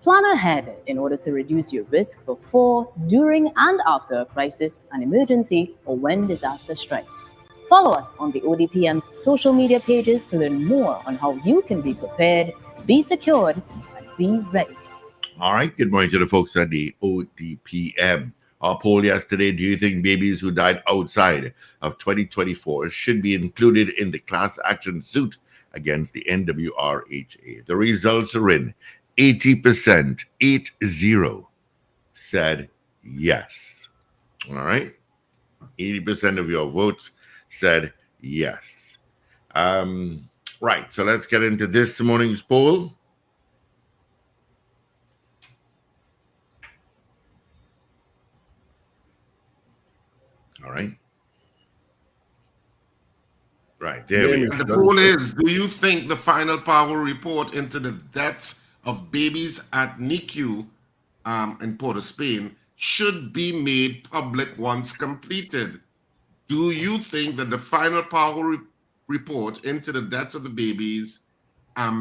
Plan ahead in order to reduce your risk before, during, and after a crisis, an emergency, or when disaster strikes. Follow us on the ODPM's social media pages to learn more on how you can be prepared, be secured, and be ready. All right. Good morning to the folks at the ODPM. Our poll yesterday: do you think babies who died outside of 2024 should be included in the class action suit against the NWRHA? The results are in. 80%, 80, said yes. All right. 80% of your votes said yes. Right. So let's get into this morning's poll. All right. Right. There we Name are. And the poll is, do you think the final power report into the deaths of babies at NICU in Port of Spain should be made public once completed? Do you think that the final power report into the deaths of the babies at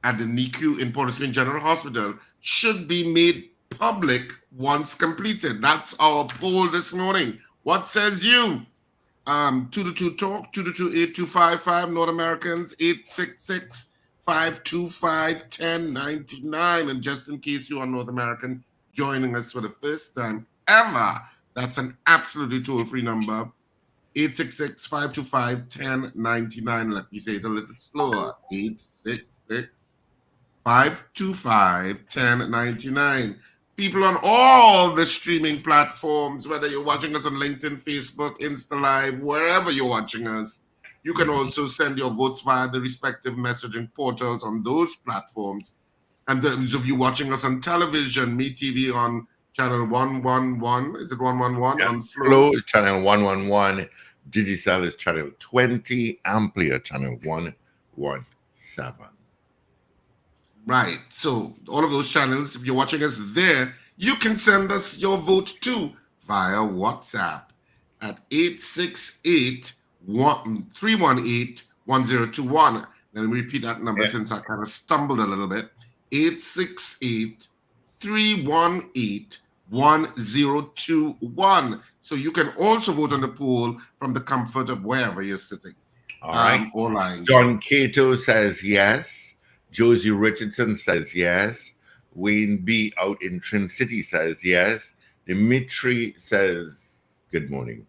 the NICU in Port of Spain General Hospital should be made public once completed? That's our poll this morning. What says you? 222 talk 222-8255, North Americans 866-525-1099. And just in case you are North American joining us for the first time ever, that's an absolutely toll-free number, 866-525-1099. Let me say it a little slower, 866-525-1099. People on all the streaming platforms, whether you're watching us on LinkedIn, Facebook, Insta Live, wherever you're watching us, you can also send your votes via the respective messaging portals on those platforms. And those of you watching us on television, MeTV on channel 111, is it 111? Yeah. On Flow is channel 111. Digicel is channel 20. Amplia channel 117. Right. So all of those channels, if you're watching us there, you can send us your vote too via WhatsApp at 868-318-1021. Let me repeat that number since I kind of stumbled a little bit. 868-318-1021. So you can also vote on the poll from the comfort of wherever you're sitting. All right. Or lying. John Cato says yes. Josie Richardson says yes. Wayne B. out in Trin City says yes. Dimitri says good morning.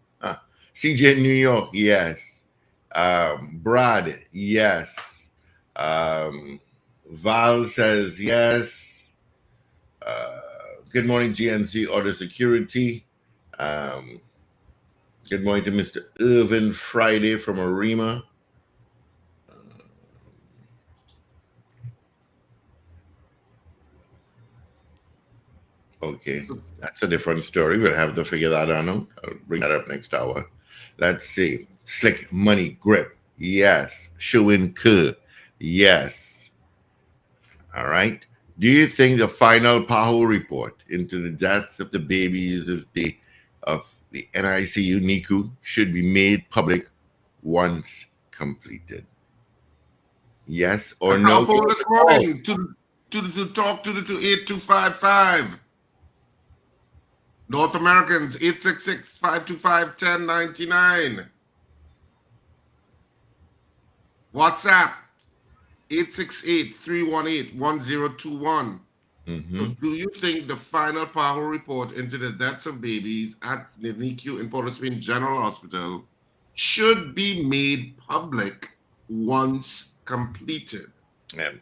CJ in New York, yes. Brad, yes. Val says yes. Good morning, GNC Auto Security. Good morning to Mr. Irvin Friday from Arima. Okay, that's a different story. We'll have to figure that out. I'll bring that up next hour. Let's see. Slick Money Grip. Yes. Shuin Ke. Yes. All right. Do you think the final PAHO report into the deaths of the babies of the NICU NICU should be made public once completed? Yes or no? Poll this morning to talk to 8255. North Americans 866-525-1099. WhatsApp 868-318-1021. Mm-hmm. So do you think the final PAHO report into the deaths of babies at the NICU in Port of Spain General Hospital should be made public once completed? Yeah.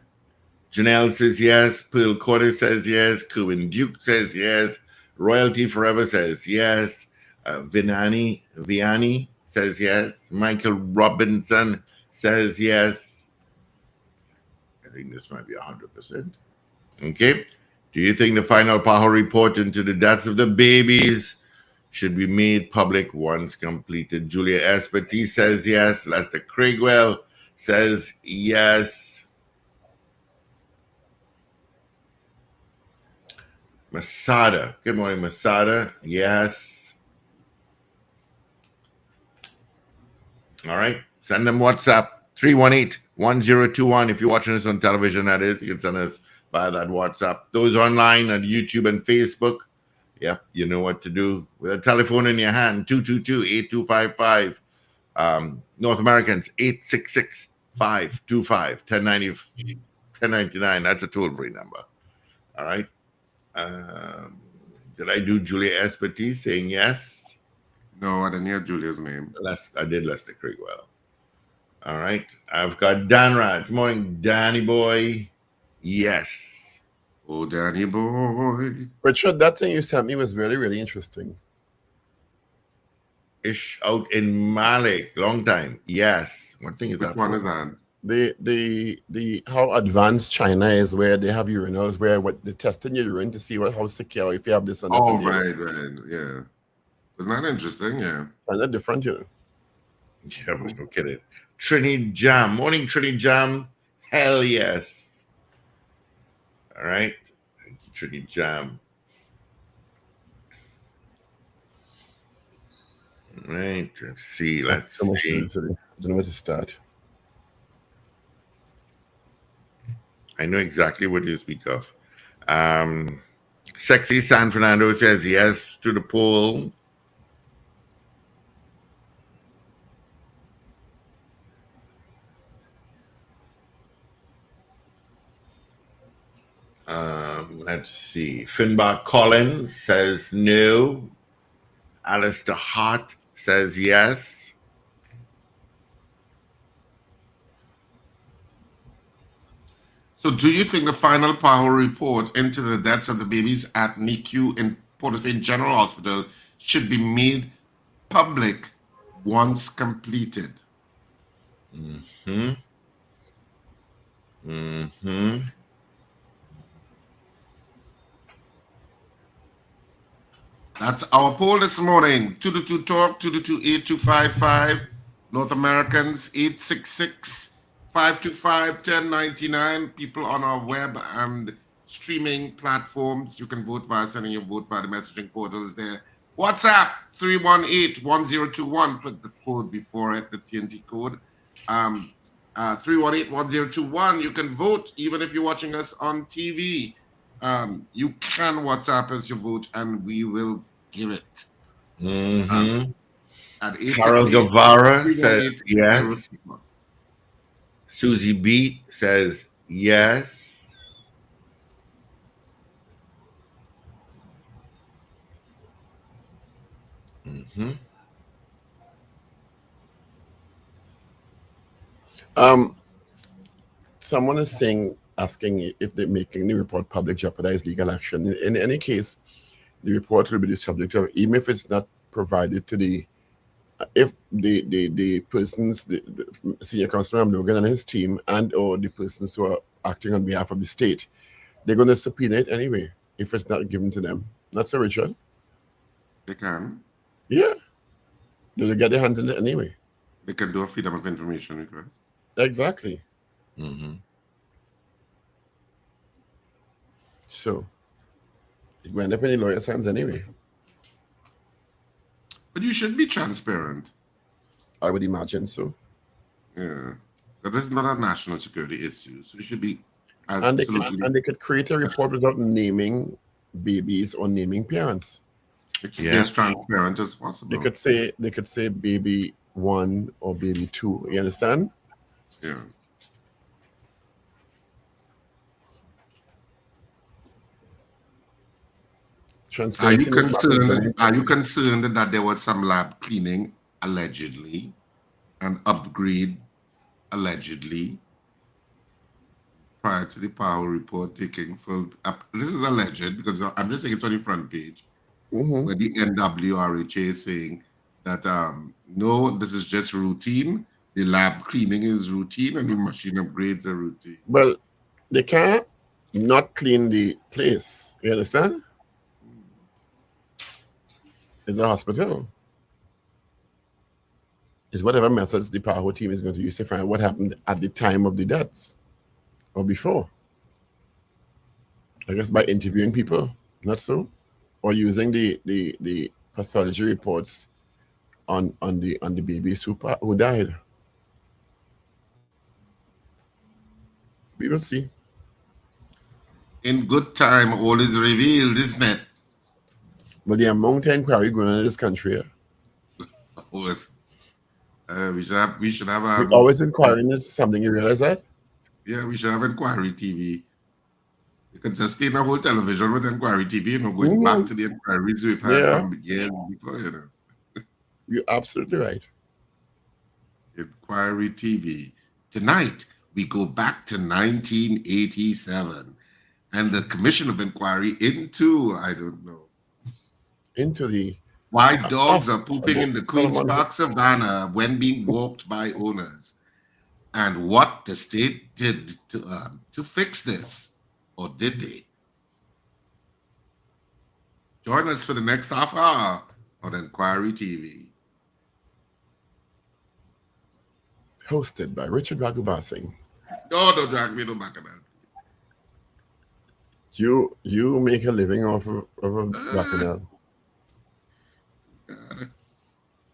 Janelle says yes. Pearl Corder says yes. Cohen Duke says yes. Royalty Forever says yes. Vianney says yes. Michael Robinson says yes. I think this might be 100%. Okay. Do you think the final PAHO report into the deaths of the babies should be made public once completed? Julia Espati says yes. Lester Craigwell says yes. Masada. Good morning, Masada. Yes. All right. Send them WhatsApp 318-1021. If you're watching us on television, that is, you can send us via that WhatsApp. Those online on YouTube and Facebook, yep, you know what to do. With a telephone in your hand, 222-8255. North Americans, 866-525-1099. That's a toll-free number. All right. Did I do Julia Espity saying yes? No, I didn't hear Julia's name. I did Lester Crigwell. All right. I've got Danrad. Good morning, Danny boy. Yes. Oh, Danny boy. Richard, that thing you sent me was really, really interesting. Ish out in Malik. Long time. Yes. What thing is Which that? one is that? The how advanced China is, where they have urinals where they testing your urine to see how secure, if you have this and that. Oh, and the other. right. Yeah. Isn't that interesting? Yeah. And they're different, you know. Yeah, but look at it. Trini Jam. Morning, Trini Jam. Hell yes. All right. Thank you, Trini Jam. All right. Let's see. Let's So much see. to do today. I don't know where to start. I know exactly what you speak of. Sexy San Fernando says yes to the poll. Let's see. Finbar Collins says no. Alistair Hart says yes. So do you think the final power report into the deaths of the babies at NICU in Port of Spain General Hospital should be made public once completed? Mm-hmm. Mm-hmm. That's our poll this morning. 222-TALK, 222-8255. North Americans, 866-525-1099. People on our web and streaming platforms, you can vote by sending your vote via the messaging portals there. WhatsApp, 318-1021. Put the code before it, the TNT code. 318-1021. You can vote even if you're watching us on TV. You can WhatsApp us your vote and we will give it. Mm-hmm. At Carol Guevara says yes. 318-1021. Susie Beat says yes. Mm-hmm. Someone is asking if they're making the report public jeopardize legal action. In any case, the report will be the subject of, even if it's not provided to if the persons, the senior councilor Logan and his team, and or the persons who are acting on behalf of the state, they're going to subpoena it anyway if it's not given to them. Not so, Richard? They can. Yeah. They'll get their hands in it anyway. They can do a freedom of information request. Exactly. Mm-hmm. So it will end up in the lawyer's hands anyway. But you should be transparent. I would imagine so. Yeah. But this is not a national security issue. So you should be And they could create a report without naming babies or naming parents. it should be as transparent as possible. They could say baby 1 or baby 2. You understand? Yeah. Are you concerned that there was some lab cleaning allegedly and upgrade allegedly prior to the power report taking full up? This is alleged because I'm just saying it's on the front page where the NWRHA is saying that no, this is just routine. The lab cleaning is routine and the machine upgrades are routine. Well, they can't not clean the place. You understand? It's a hospital. It's whatever methods the power team is going to use to find what happened at the time of the deaths or before. I guess by interviewing people, Not so? Or using the pathology reports on the babies who died. We will see. In good time, all is revealed, isn't it? But the amount of inquiry going on in this country, Oh, we should have we always inquiring into something. You realize that? yeah, we should have inquiry TV. You can sustain a whole television with inquiry TV, going back to the inquiries we've had from years before, You're absolutely right. Inquiry TV. Tonight, we go back to 1987 and the Commission of Inquiry into, I don't know, into the why dogs are pooping in the Queen's Park Savannah when being walked by owners, and what the state did to fix this, or did they? Join us for the next half hour on Inquiry TV. Hosted by Richard Ragoobarsingh. Oh, don't drag me no back of that. You make a living off of Bacchanal.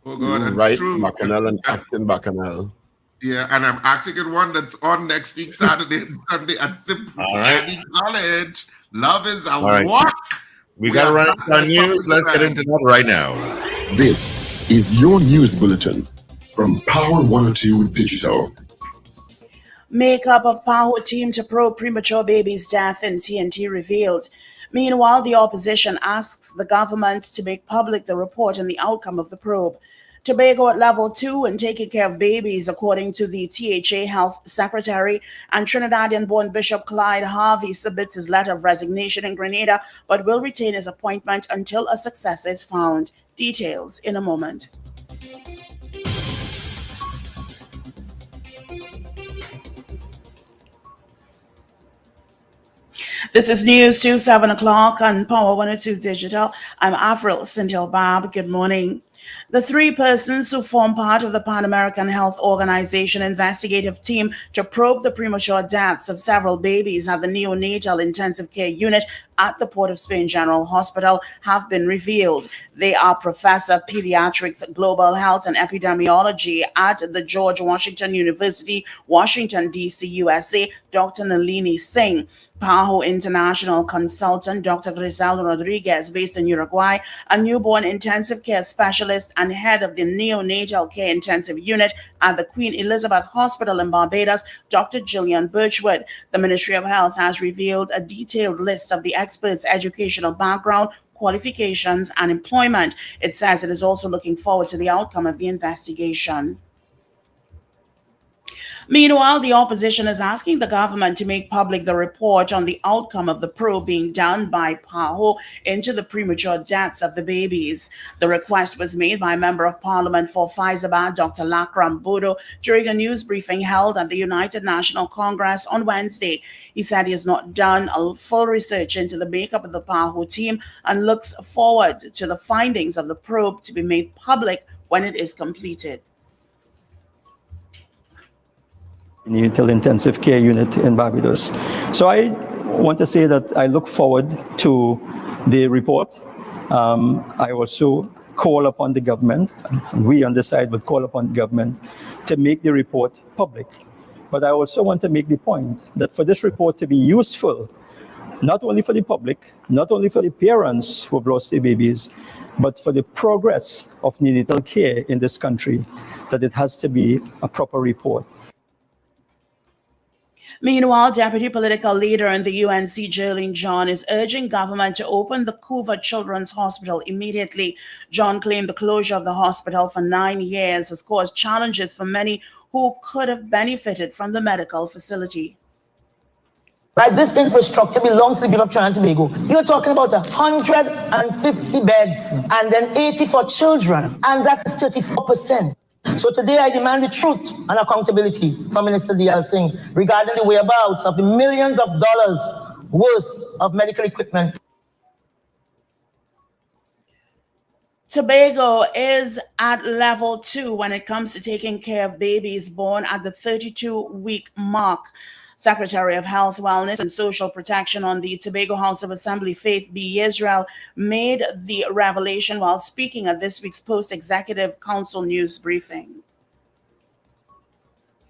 Oh God, you write Bacchanal and act in Bacchanal. Yeah, and I'm acting in one that's on next week, Saturday and Sunday at Cincinnati College. Love is a walk. We got to run on news. Let's get into that right now. This is your news bulletin from Power 102 Digital. Makeup of Power team to probe premature baby's death in TNT revealed. Meanwhile, the opposition asks the government to make public the report and the outcome of the probe. Tobago at level 2 and taking care of babies, according to the THA Health Secretary, and Trinidadian-born Bishop Clyde Harvey submits his letter of resignation in Grenada, but will retain his appointment until a successor is found. Details in a moment. This is News 2, 7 o'clock on Power 102 Digital. I'm Avril Sintil-Bab. Good morning. The three persons who form part of the Pan American Health Organization investigative team to probe the premature deaths of several babies at the neonatal intensive care unit at the Port of Spain General Hospital have been revealed. They are Professor Pediatrics, Global Health and Epidemiology at the George Washington University, Washington, D.C., USA, Dr. Nalini Singh, PAHO International Consultant, Dr. Griselda Rodriguez, based in Uruguay, a newborn intensive care specialist and head of the neonatal care intensive unit at the Queen Elizabeth Hospital in Barbados, Dr. Gillian Birchwood. The Ministry of Health has revealed a detailed list of the experts' educational background, qualifications, and employment. It says it is also looking forward to the outcome of the investigation. Meanwhile, the opposition is asking the government to make public the report on the outcome of the probe being done by PAHO into the premature deaths of the babies. The request was made by Member of Parliament for Faizabad, Dr. Lakram Bodo, during a news briefing held at the United National Congress on Wednesday. He said he has not done a full research into the makeup of the PAHO team and looks forward to the findings of the probe to be made public when it is completed. Neonatal intensive care unit in Barbados. So I want to say that I look forward to the report. I also call upon the government, we on the side would call upon the government to make the report public. But I also want to make the point that for this report to be useful, not only for the public, not only for the parents who have lost their babies, but for the progress of neonatal care in this country, that it has to be a proper report. Meanwhile, Deputy Political Leader in the UNC, Jerlene John, is urging government to open the Couva Children's Hospital immediately. John claimed the closure of the hospital for 9 years has caused challenges for many who could have benefited from the medical facility. Right, this infrastructure belongs to the people of Trinidad and Tobago. You're talking about 150 beds and then 80 for children, and that's 34%. So today I demand the truth and accountability from Minister D.L. Singh regarding the whereabouts of the millions of dollars worth of medical equipment. Tobago is at level 2 when it comes to taking care of babies born at the 32-week mark. Secretary of Health, Wellness and Social Protection on the Tobago House of Assembly, Faith B. Israel, made the revelation while speaking at this week's post-executive council news briefing.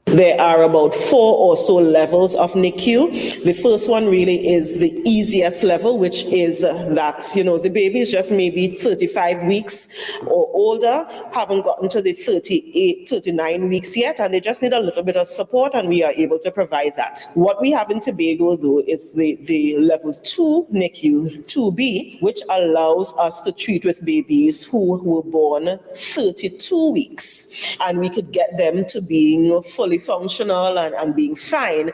There are about 4 or so levels of NICU. The first one really is the easiest level, which is that, the baby is just maybe 35 weeks or older, haven't gotten to the 38, 39 weeks yet, and they just need a little bit of support, and we are able to provide that. What we have in Tobago, though, is the level 2 NICU, 2B, which allows us to treat with babies who were born 32 weeks, and we could get them to being fully functional and being fine.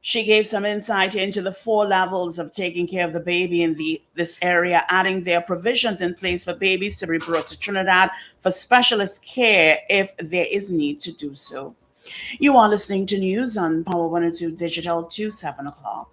She gave some insight into the 4 levels of taking care of the baby in this area, adding there are provisions in place for babies to be brought to Trinidad for specialist care if there is need to do so. You are listening to news on Power 102 Digital to 7 o'clock.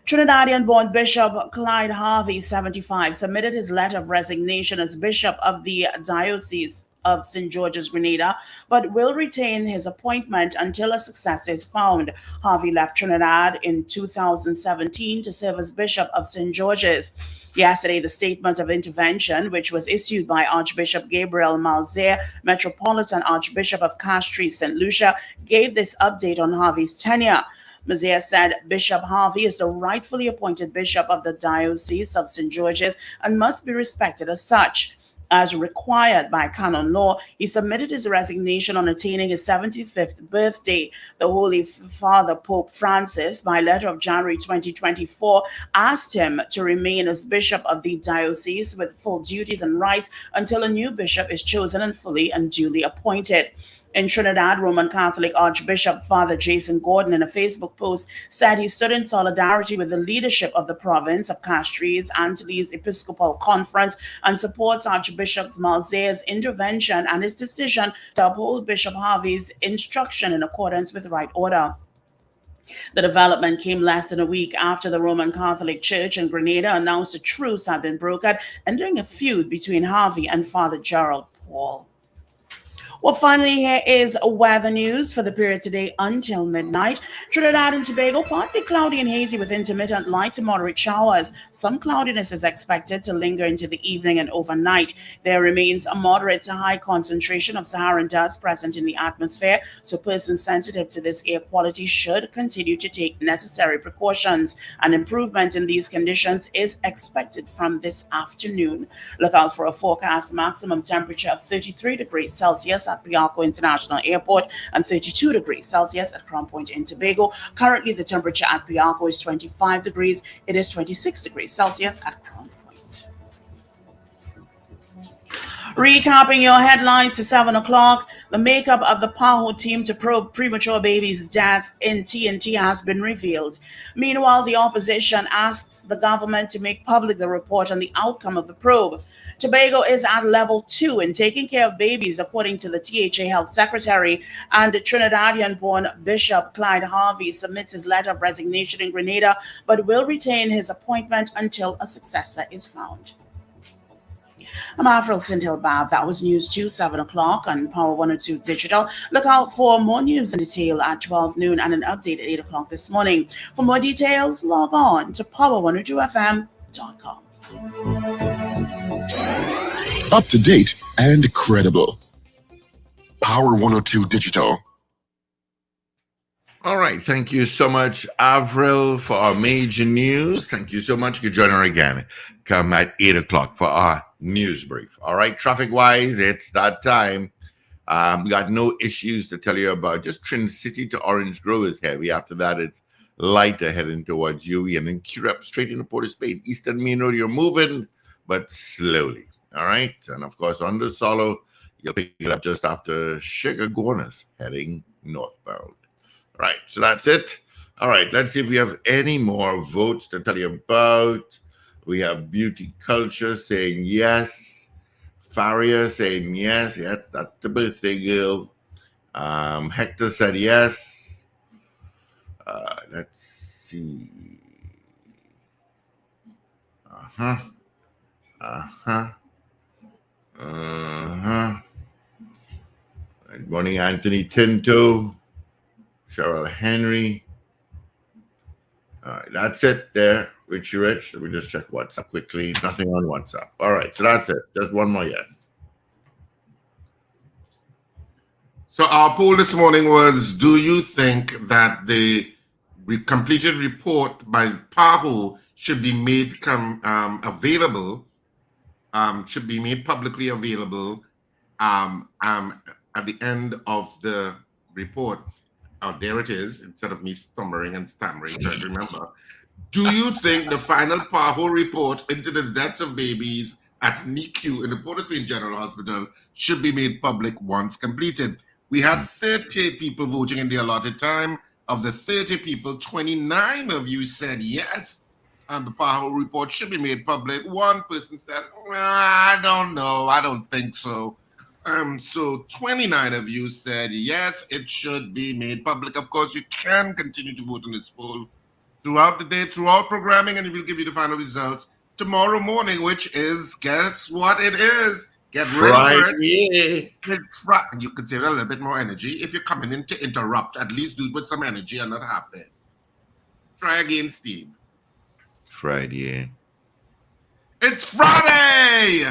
Trinidadian-born Bishop Clyde Harvey, 75, submitted his letter of resignation as Bishop of the Diocese of St. George's, Grenada, but will retain his appointment until a successor is found. Harvey left Trinidad in 2017 to serve as Bishop of St. George's. Yesterday, the statement of intervention, which was issued by Archbishop Gabriel Malzer, Metropolitan Archbishop of Castries, St. Lucia, gave this update on Harvey's tenure. Mazia said Bishop Harvey is the rightfully appointed bishop of the Diocese of St. George's and must be respected as such. As required by canon law, he submitted his resignation on attaining his 75th birthday. The Holy Father, Pope Francis, by letter of January 2024, asked him to remain as bishop of the diocese with full duties and rights until a new bishop is chosen and fully and duly appointed. In Trinidad, Roman Catholic Archbishop Father Jason Gordon, in a Facebook post, said he stood in solidarity with the leadership of the province of Castries Antilles Episcopal Conference and supports Archbishop Malzer's intervention and his decision to uphold Bishop Harvey's instruction in accordance with right order. The development came less than a week after the Roman Catholic Church in Grenada announced a truce had been brokered, ending a feud between Harvey and Father Gerald Paul. Well, finally, here is weather news for the period today until midnight. Trinidad and Tobago, partly cloudy and hazy with intermittent light to moderate showers. Some cloudiness is expected to linger into the evening and overnight. There remains a moderate to high concentration of Saharan dust present in the atmosphere, so persons sensitive to this air quality should continue to take necessary precautions. An improvement in these conditions is expected from this afternoon. Look out for a forecast maximum temperature of 33 degrees Celsius at Piarco International Airport and 32 degrees Celsius at Crown Point in Tobago. Currently, the temperature at Piarco is 25 degrees. It is 26 degrees Celsius at Crown Point. Recapping your headlines to 7 o'clock, the makeup of the PAHO team to probe premature baby's death in TNT has been revealed. Meanwhile, the opposition asks the government to make public the report on the outcome of the probe. Tobago is at level 2 in taking care of babies, according to the THA Health Secretary, and the Trinidadian-born Bishop Clyde Harvey submits his letter of resignation in Grenada, but will retain his appointment until a successor is found. I'm Avril Sintil-Bab. That was News 2, 7 o'clock on Power 102 Digital. Look out for more news in detail at 12 noon and an update at 8 o'clock this morning. For more details, log on to power102fm.com. Up to date and credible. Power 102 Digital. All right. Thank you so much, Avril, for our major news. Thank you so much. You can join her again. Come at 8 o'clock for our news brief. All right. Traffic-wise, it's that time. We got no issues to tell you about. Just Trin City to Orange Grove is heavy. After that, it's lighter heading towards UE and then Curab straight into Port of Spain. Eastern Main Road, you're moving, but slowly. All right. And of course, on the Solo, you'll pick it up just after Sugargonas heading northbound. Right, so that's it. All right, let's see if we have any more votes to tell you about. We have Beauty Culture saying yes. Faria saying yes. Yes, that's the birthday girl. Hector said yes. Let's see. Good morning, Anthony Tinto. Cheryl Henry. All right, that's it there, Richie Rich. Let me just check WhatsApp quickly. Nothing on WhatsApp. All right, so that's it. Just one more yes. So our poll this morning was, do you think that the completed report by PAHO should be made available, should be made publicly available at the end of the report? Oh, there it is, instead of me stumbling and stammering, trying to remember. Do you think the final PAHO report into the deaths of babies at NICU in the Port of Spain General Hospital should be made public once completed? We had 30 people voting in the allotted time. Of the 30 people, 29 of you said yes, and the PAHO report should be made public. One person said, I don't know, I don't think so. So 29 of you said yes, it should be made public. Of course, you can continue to vote on this poll throughout the day, throughout programming, and we'll give you the final results tomorrow morning, which is, guess what it is? Get ready for it. It's Friday. You can save a little bit more energy. If you're coming in to interrupt, at least do it with some energy and not half it. Try again, Steve. Friday. It's Friday!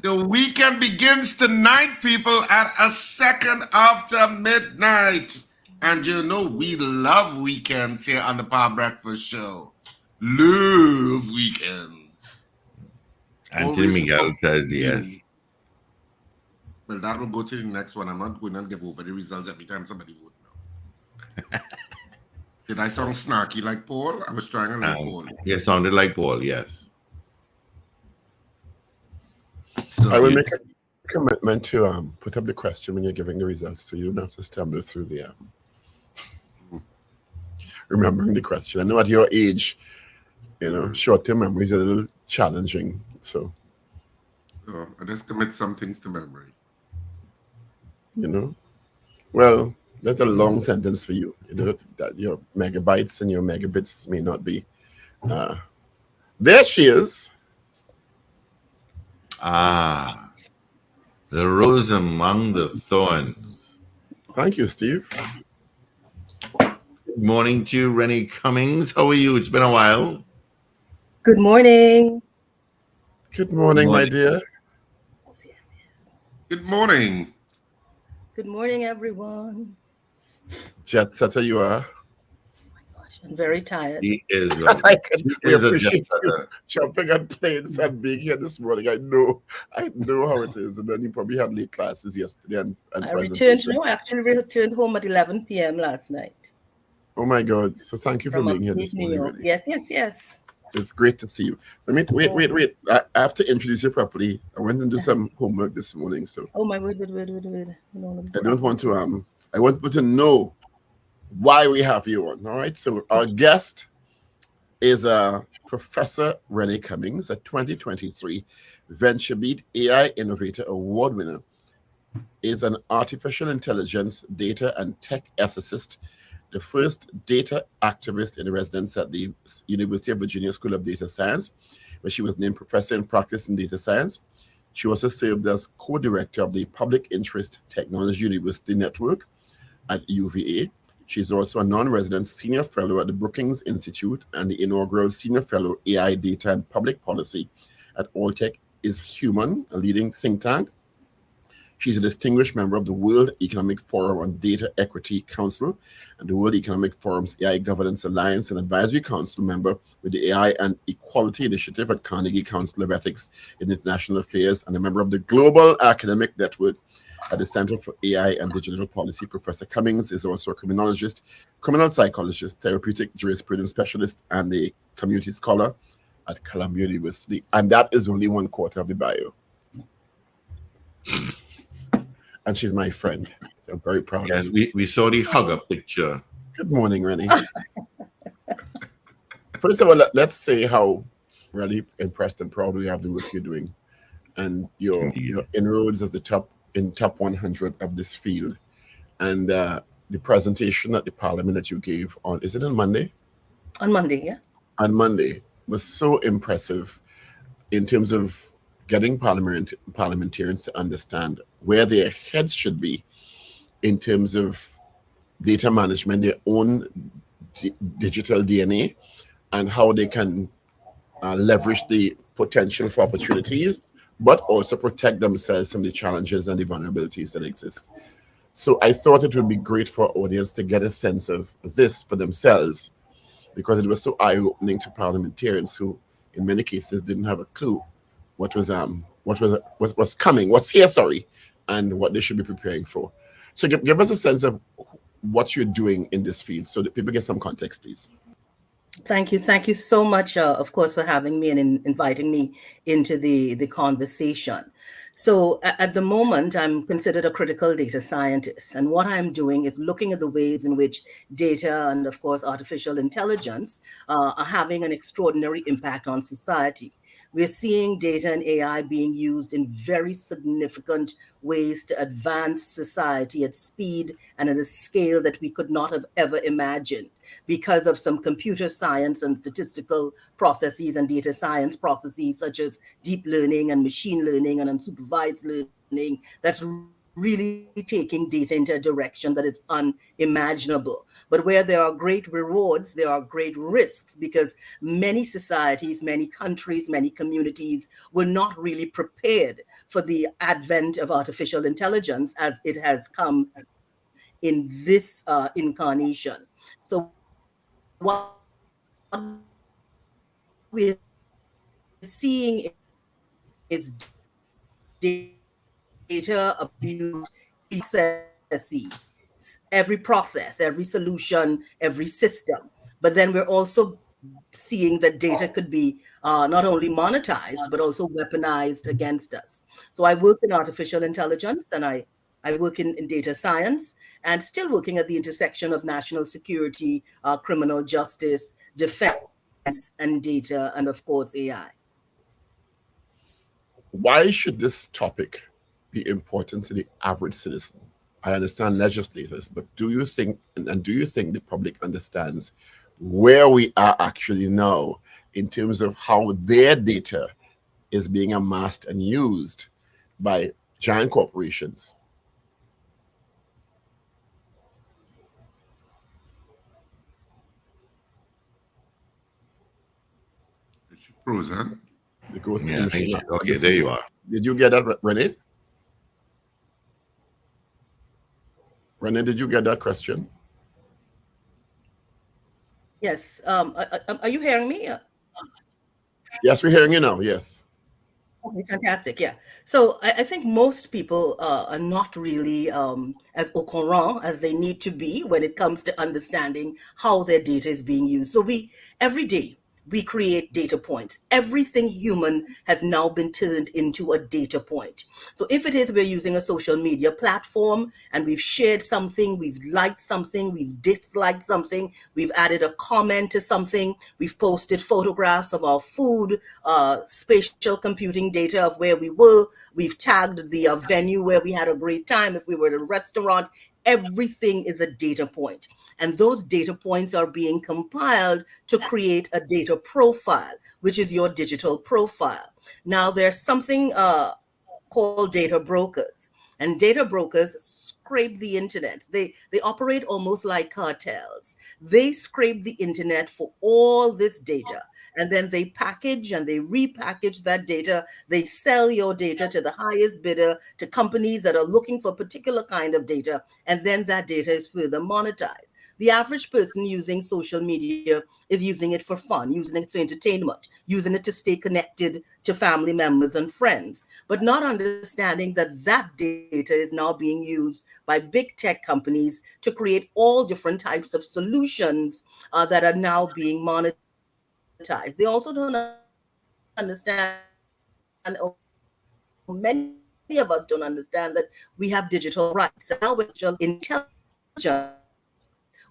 The weekend begins tonight, people, at a second after midnight. And you know we love weekends here on the Power Breakfast Show. Love weekends. Anthony Miguel says yes. Well, that will go to the next one. I'm not going to give over the results every time somebody votes now. Did I sound snarky like Paul? I was trying to like Paul. It sounded like Paul, yes. So I will make a commitment to put up the question when you're giving the results, so you don't have to stumble through the remembering the question. I know at your age, short-term memory is a little challenging. So I just commit some things to memory. Well, that's a long sentence for you. That your megabytes and your megabits may not be. There she is. Ah, the rose among the thorns. Thank you, Steve. Good morning to you, Rennie Cummings. How are you? It's been a while. Good morning. Good morning, my dear. Yes. Good morning. Good morning, everyone. Jet setter you are. I'm very tired. He is. I appreciate you jumping on planes and being here this morning. I know how it is. And then you probably had late classes yesterday and I actually returned home at 11 p.m. last night. Oh my God. So thank you for being here this morning. Really. Yes. It's great to see you. Wait. I have to introduce you properly. I went and do some homework this morning. So. Oh my word. I don't want to I want people to know why we have you on. All right. So our guest is Professor Rennie Cummings, a 2023 VentureBeat AI Innovator Award winner, is an artificial intelligence data and tech ethicist, the first data activist in residence at the University of Virginia School of Data Science, where she was named Professor in Practice in Data Science. She also served as co-director of the Public Interest Technology University Network at UVA. She's also a non-resident senior fellow at the Brookings Institute and the inaugural senior fellow AI Data and Public Policy at Alltech is Human, a leading think tank. She's a distinguished member of the World Economic Forum on Data Equity Council and the World Economic Forum's AI Governance Alliance and Advisory Council member with the AI and Equality Initiative at Carnegie Council of Ethics in International Affairs and a member of the Global Academic Network at the Center for AI and Digital Policy. Professor Cummings is also a criminologist, criminal psychologist, therapeutic jurisprudence specialist, and a community scholar at Columbia University. And that is only 1/4 of the bio. And she's my friend. I'm very proud of you. We saw the hug-up picture. Good morning, Rennie. First of all, let's say how really impressed and proud we have the work you're doing. And your inroads as the top 100 of this field. And the presentation at the parliament that you gave on, is it on Monday? On Monday, yeah. On Monday was so impressive in terms of getting parliamentarians to understand where their heads should be in terms of data management, their own digital DNA, and how they can leverage the potential for opportunities, but also protect themselves from the challenges and the vulnerabilities that exist. So I thought it would be great for our audience to get a sense of this for themselves, because it was so eye-opening to parliamentarians who, in many cases, didn't have a clue what was coming, what's here, sorry, and what they should be preparing for. So give us a sense of what you're doing in this field so that people get some context, please. Thank you. Thank you so much, of course, for having me and inviting me into the conversation. So at the moment, I'm considered a critical data scientist. And what I'm doing is looking at the ways in which data and, of course, artificial intelligence are having an extraordinary impact on society. We're seeing data and AI being used in very significant ways to advance society at speed and at a scale that we could not have ever imagined, because of some computer science and statistical processes and data science processes such as deep learning and machine learning and unsupervised learning that's really taking data into a direction that is unimaginable. But where there are great rewards, there are great risks, because many societies, many countries, many communities were not really prepared for the advent of artificial intelligence as it has come in this incarnation. So what we're seeing is data abuse, every process, every solution, every system. But then we're also seeing that data could be not only monetized, but also weaponized against us. So I work in artificial intelligence, and I work in data science, and still working at the intersection of national security, criminal justice, defense, and data, and of course, AI. Why should this topic be important to the average citizen? I understand legislators, but do you think the public understands where we are actually now in terms of how their data is being amassed and used by giant corporations? Frozen. Because Yeah, okay, there you are. Did you get that, Renee? Renee, did you get that question? Yes. Are you hearing me? Yes, we're hearing you now. Yes. Okay, fantastic. Yeah. So I think most people are not really as au courant as they need to be when it comes to understanding how their data is being used. So every day, we create data points. Everything human has now been turned into a data point. So if it is we're using a social media platform and we've shared something, we've liked something, we've disliked something, we've added a comment to something, we've posted photographs of our food, spatial computing data of where we were, we've tagged the venue where we had a great time, if we were at a restaurant, everything is a data point. And those data points are being compiled to create a data profile, which is your digital profile. Now, there's something called data brokers. And data brokers scrape the internet. They operate almost like cartels. They scrape the internet for all this data. And then they package and they repackage that data. They sell your data to the highest bidder, to companies that are looking for a particular kind of data. And then that data is further monetized. The average person using social media is using it for fun, using it for entertainment, using it to stay connected to family members and friends, but not understanding that that data is now being used by big tech companies to create all different types of solutions that are now being monetized. They also don't understand, or many of us don't understand, that we have digital rights. Now with digital intelligence,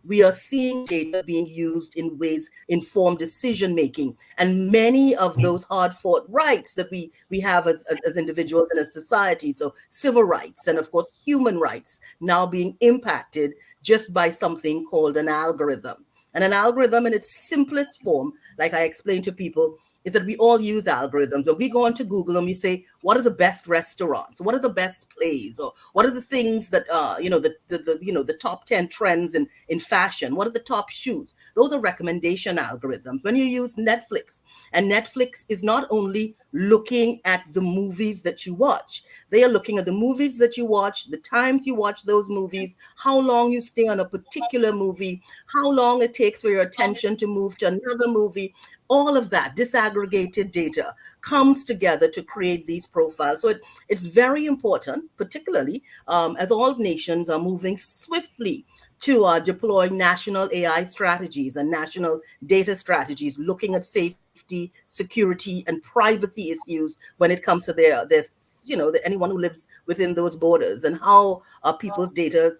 we are seeing data being used in ways inform decision making, and many of those hard fought rights that we have as individuals and as society, so civil rights and of course human rights, now being impacted just by something called an algorithm. And an algorithm in its simplest form, like I explained to people, is that we all use algorithms. When we go onto Google and we say, what are the best restaurants? What are the best plays? Or what are the things that, the top 10 trends in fashion? What are the top shoes? Those are recommendation algorithms. When you use Netflix, and Netflix is not only looking at the movies that you watch, they are looking at the movies that you watch, the times you watch those movies, how long you stay on a particular movie, how long it takes for your attention to move to another movie. All of that disaggregated data comes together to create these profiles. So it's very important, particularly as all nations are moving swiftly to deploying national AI strategies and national data strategies, looking at safety, security, and privacy issues when it comes to their anyone who lives within those borders, and how people's data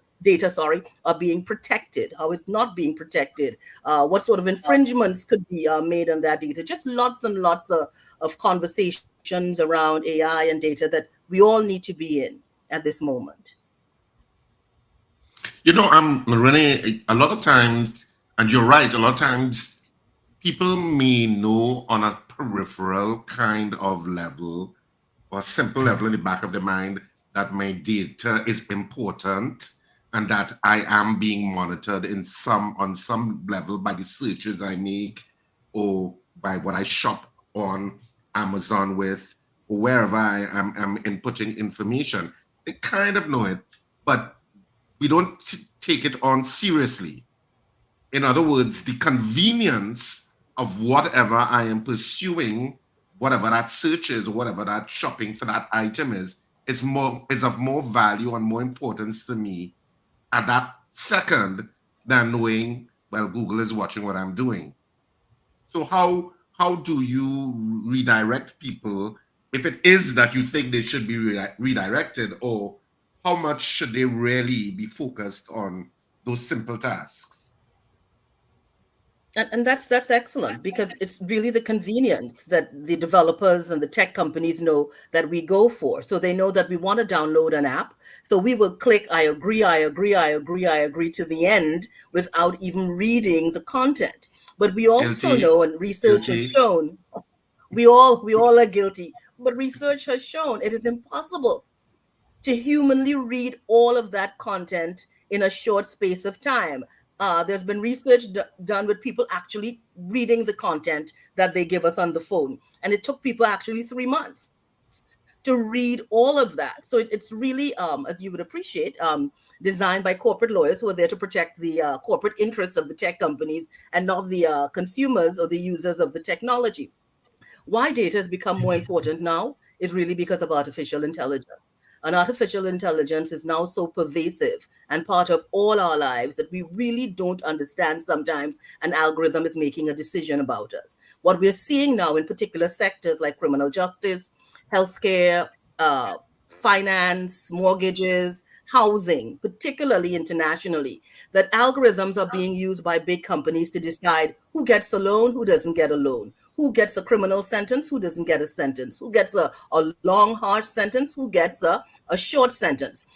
are being protected, how it's not being protected, what sort of infringements could be made on that data. Just lots and lots of conversations around AI and data that we all need to be in at this moment. Renee, a lot of times, and you're right, a lot of times people may know on a peripheral kind of level or simple level in the back of their mind that my data is important and that I am being monitored on some level by the searches I make or by what I shop on Amazon with, or wherever I am inputting information. They kind of know it, but we don't take it on seriously. In other words, the convenience of whatever I am pursuing, whatever that search is, or whatever that shopping for that item is of more value and more importance to me at that second than knowing, well, Google is watching what I'm doing. So how do you redirect people if it is that you think they should be redirected, or how much should they really be focused on those simple tasks? And that's excellent, because it's really the convenience that the developers and the tech companies know that we go for. So they know that we want to download an app. So we will click, I agree to the end without even reading the content. But we also know, and research has shown, we all are guilty, but research has shown it is impossible to humanly read all of that content in a short space of time. There's been research done with people actually reading the content that they give us on the phone. And it took people actually 3 months to read all of that. So it's really, as you would appreciate, designed by corporate lawyers who are there to protect the corporate interests of the tech companies and not the consumers or the users of the technology. Why data has become more important now is really because of artificial intelligence. And artificial intelligence is now so pervasive and part of all our lives that we really don't understand sometimes an algorithm is making a decision about us. What we're seeing now in particular sectors like criminal justice, healthcare, finance, mortgages, housing, particularly internationally, that algorithms are being used by big companies to decide who gets a loan, who doesn't get a loan, who gets a criminal sentence, who doesn't get a sentence, who gets a long, harsh sentence, who gets a short sentence.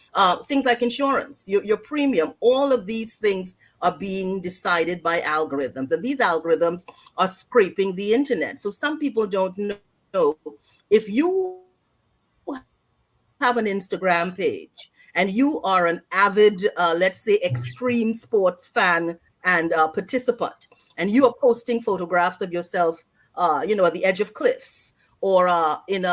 Things like insurance, your premium, all of these things are being decided by algorithms. And these algorithms are scraping the internet. So some people don't know, if you have an Instagram page and you are an avid, let's say, extreme sports fan and participant, and you are posting photographs of yourself, at the edge of cliffs or in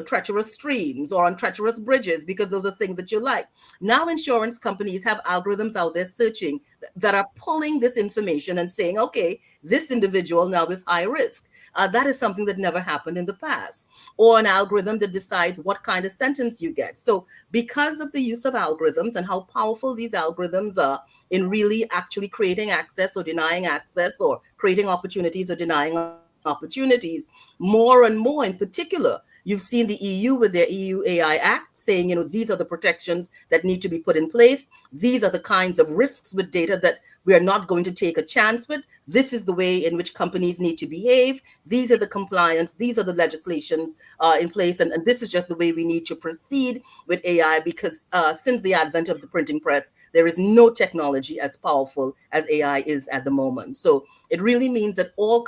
treacherous streams or on treacherous bridges, because those are things that you like. Now insurance companies have algorithms out there searching that are pulling this information and saying, okay, this individual now is high risk. That is something that never happened in the past. Or an algorithm that decides what kind of sentence you get. So because of the use of algorithms and how powerful these algorithms are in really actually creating access or denying access, or creating opportunities or denying opportunities, more and more, in particular, you've seen the EU with their EU AI Act saying, these are the protections that need to be put in place. These are the kinds of risks with data that we are not going to take a chance with. This is the way in which companies need to behave. These are the compliance. These are the legislations in place. And this is just the way we need to proceed with AI, because since the advent of the printing press, there is no technology as powerful as AI is at the moment. So it really means that all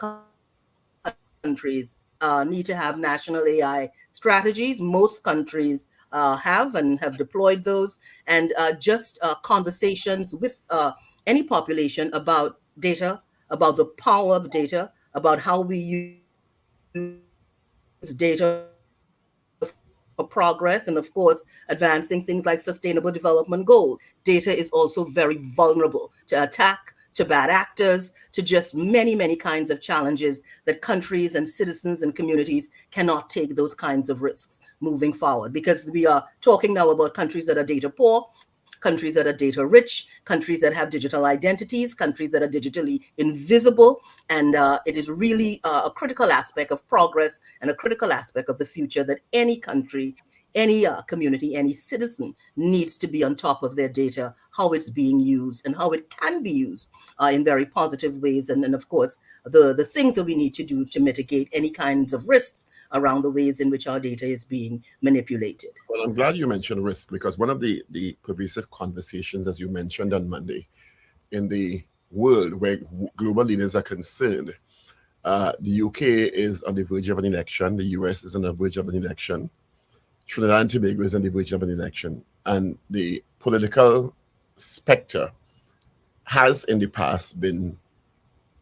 countries need to have national AI strategies. Most countries have and have deployed those, and just conversations with any population about data, about the power of data, about how we use data for progress, and of course, advancing things like sustainable development goals. Data is also very vulnerable to attack, to bad actors, to just many kinds of challenges that countries and citizens and communities cannot take those kinds of risks moving forward. Because we are talking now about countries that are data poor, countries that are data rich, countries that have digital identities, countries that are digitally invisible. And it is really a critical aspect of progress and a critical aspect of the future that any country, any community, any citizen needs to be on top of their data, how it's being used, and how it can be used in very positive ways. And of course, the things that we need to do to mitigate any kinds of risks around the ways in which our data is being manipulated. Well, I'm glad you mentioned risk because one of the pervasive conversations, as you mentioned on Monday, in the world where global leaders are concerned, the UK is on the verge of an election, the US is on the verge of an election, Trinidad and Tobago is on the verge of an election, and the political spectre has in the past been,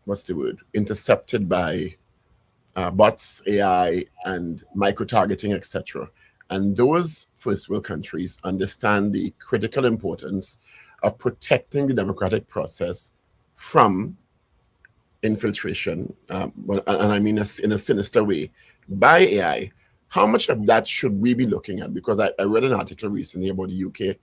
what's the word, intercepted by bots, AI, and micro-targeting, etc. And those first world countries understand the critical importance of protecting the democratic process from infiltration, and I mean in a sinister way, by AI. How much of that should we be looking at? Because I read an article recently about the UK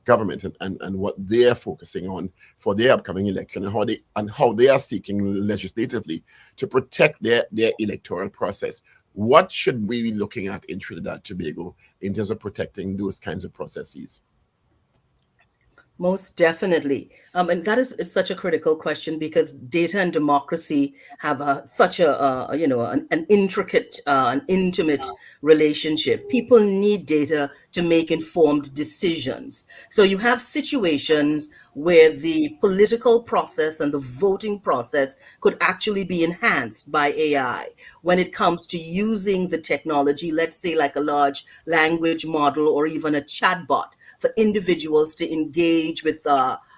government and what they're focusing on for their upcoming election and how they are seeking legislatively to protect their electoral process. What should we be looking at in Trinidad and Tobago in terms of protecting those kinds of processes? Most definitely. And that is such a critical question because data and democracy have such an intricate, an intimate relationship. People need data to make informed decisions. So you have situations where the political process and the voting process could actually be enhanced by AI when it comes to using the technology, let's say like a large language model or even a chatbot for individuals to engage with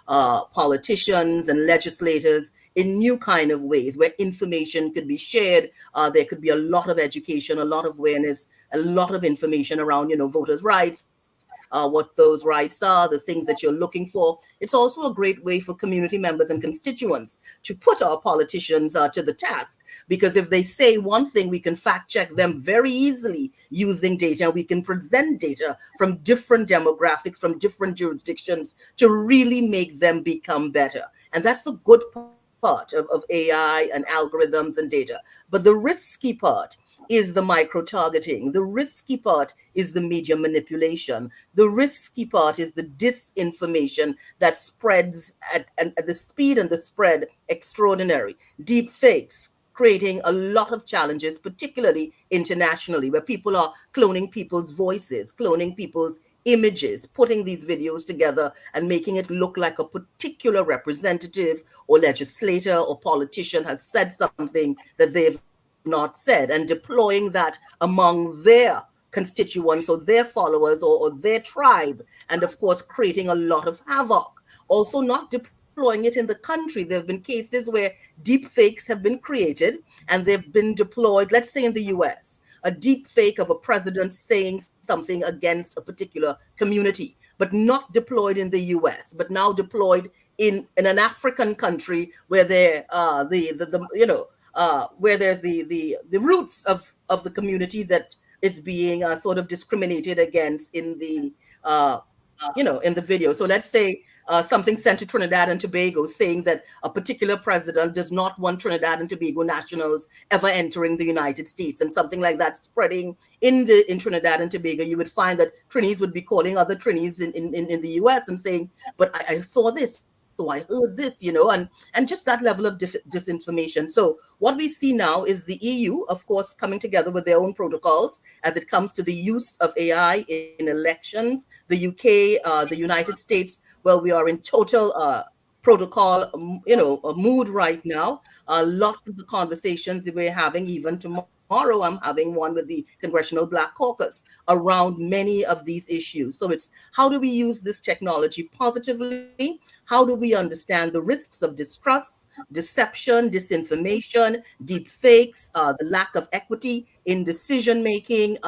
politicians and legislators in new kind of ways where information could be shared. There could be a lot of education, a lot of awareness, a lot of information around, voters' rights, what those rights are, the things that you're looking for. It's also a great way for community members and constituents to put our politicians to the task, because if they say one thing, we can fact check them very easily using data. We can present data from different demographics, from different jurisdictions to really make them become better. And that's the good part of AI and algorithms and data. But the risky part is the micro-targeting. The risky part is the media manipulation. The risky part is the disinformation that spreads at the speed and the spread extraordinary. Deep fakes, creating a lot of challenges, particularly internationally, where people are cloning people's voices, cloning people's images, putting these videos together and making it look like a particular representative or legislator or politician has said something that they've not said, and deploying that among their constituents or their followers or their tribe, and of course creating a lot of havoc. Also not deploying it in the country. There have been cases where deep fakes have been created and they've been deployed, let's say in the US, a deep fake of a president saying something against a particular community, but not deployed in the US, but now deployed in an African country where they're where there's the roots of the community that is being sort of discriminated against in the in the video. So let's say something sent to Trinidad and Tobago saying that a particular president does not want Trinidad and Tobago nationals ever entering the United States, and something like that spreading in Trinidad and Tobago. You would find that Trinis would be calling other Trinis in the US and saying, but I saw this, so I heard this, and just that level of disinformation. So what we see now is the EU, of course, coming together with their own protocols as it comes to the use of AI in elections. The UK, the United States, well, we are in total protocol, mood right now. Lots of the conversations that we're having even tomorrow tomorrow I'm having one with the Congressional Black Caucus around many of these issues. So it's how do we use this technology positively? How do we understand the risks of distrust, deception, disinformation, deep fakes, the lack of equity in decision making,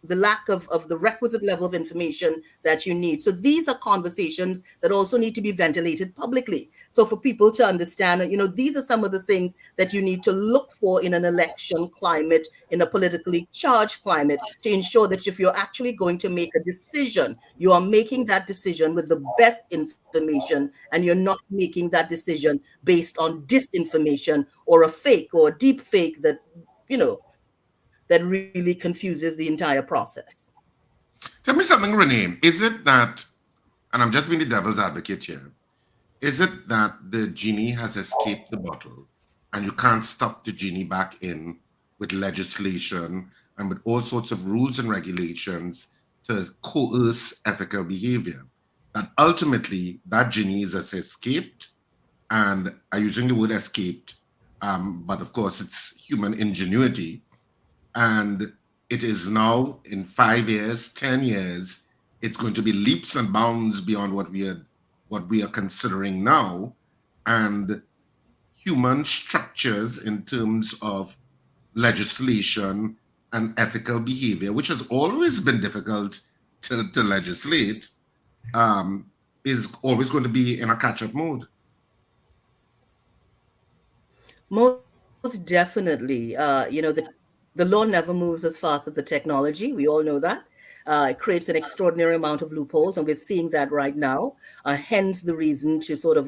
the lack of the requisite level of information that you need. So these are conversations that also need to be ventilated publicly. So for people to understand, these are some of the things that you need to look for in an election climate, in a politically charged climate, to ensure that if you're actually going to make a decision, you are making that decision with the best information, and you're not making that decision based on disinformation or a fake or a deep fake that, that really confuses the entire process. Tell me something, Renee. Is it that, and I'm just being the devil's advocate here, is it that the genie has escaped the bottle and you can't stop the genie back in with legislation and with all sorts of rules and regulations to coerce ethical behavior? That ultimately that genie is escaped, and I'm using the word escaped, but of course it's human ingenuity. And it is now in 5 years, 10 years, it's going to be leaps and bounds beyond what we are considering now. And human structures in terms of legislation and ethical behavior, which has always been difficult to legislate, is always going to be in a catch-up mode. Most definitely. The law never moves as fast as the technology. We all know that. It creates an extraordinary amount of loopholes, and we're seeing that right now. Hence the reason to sort of,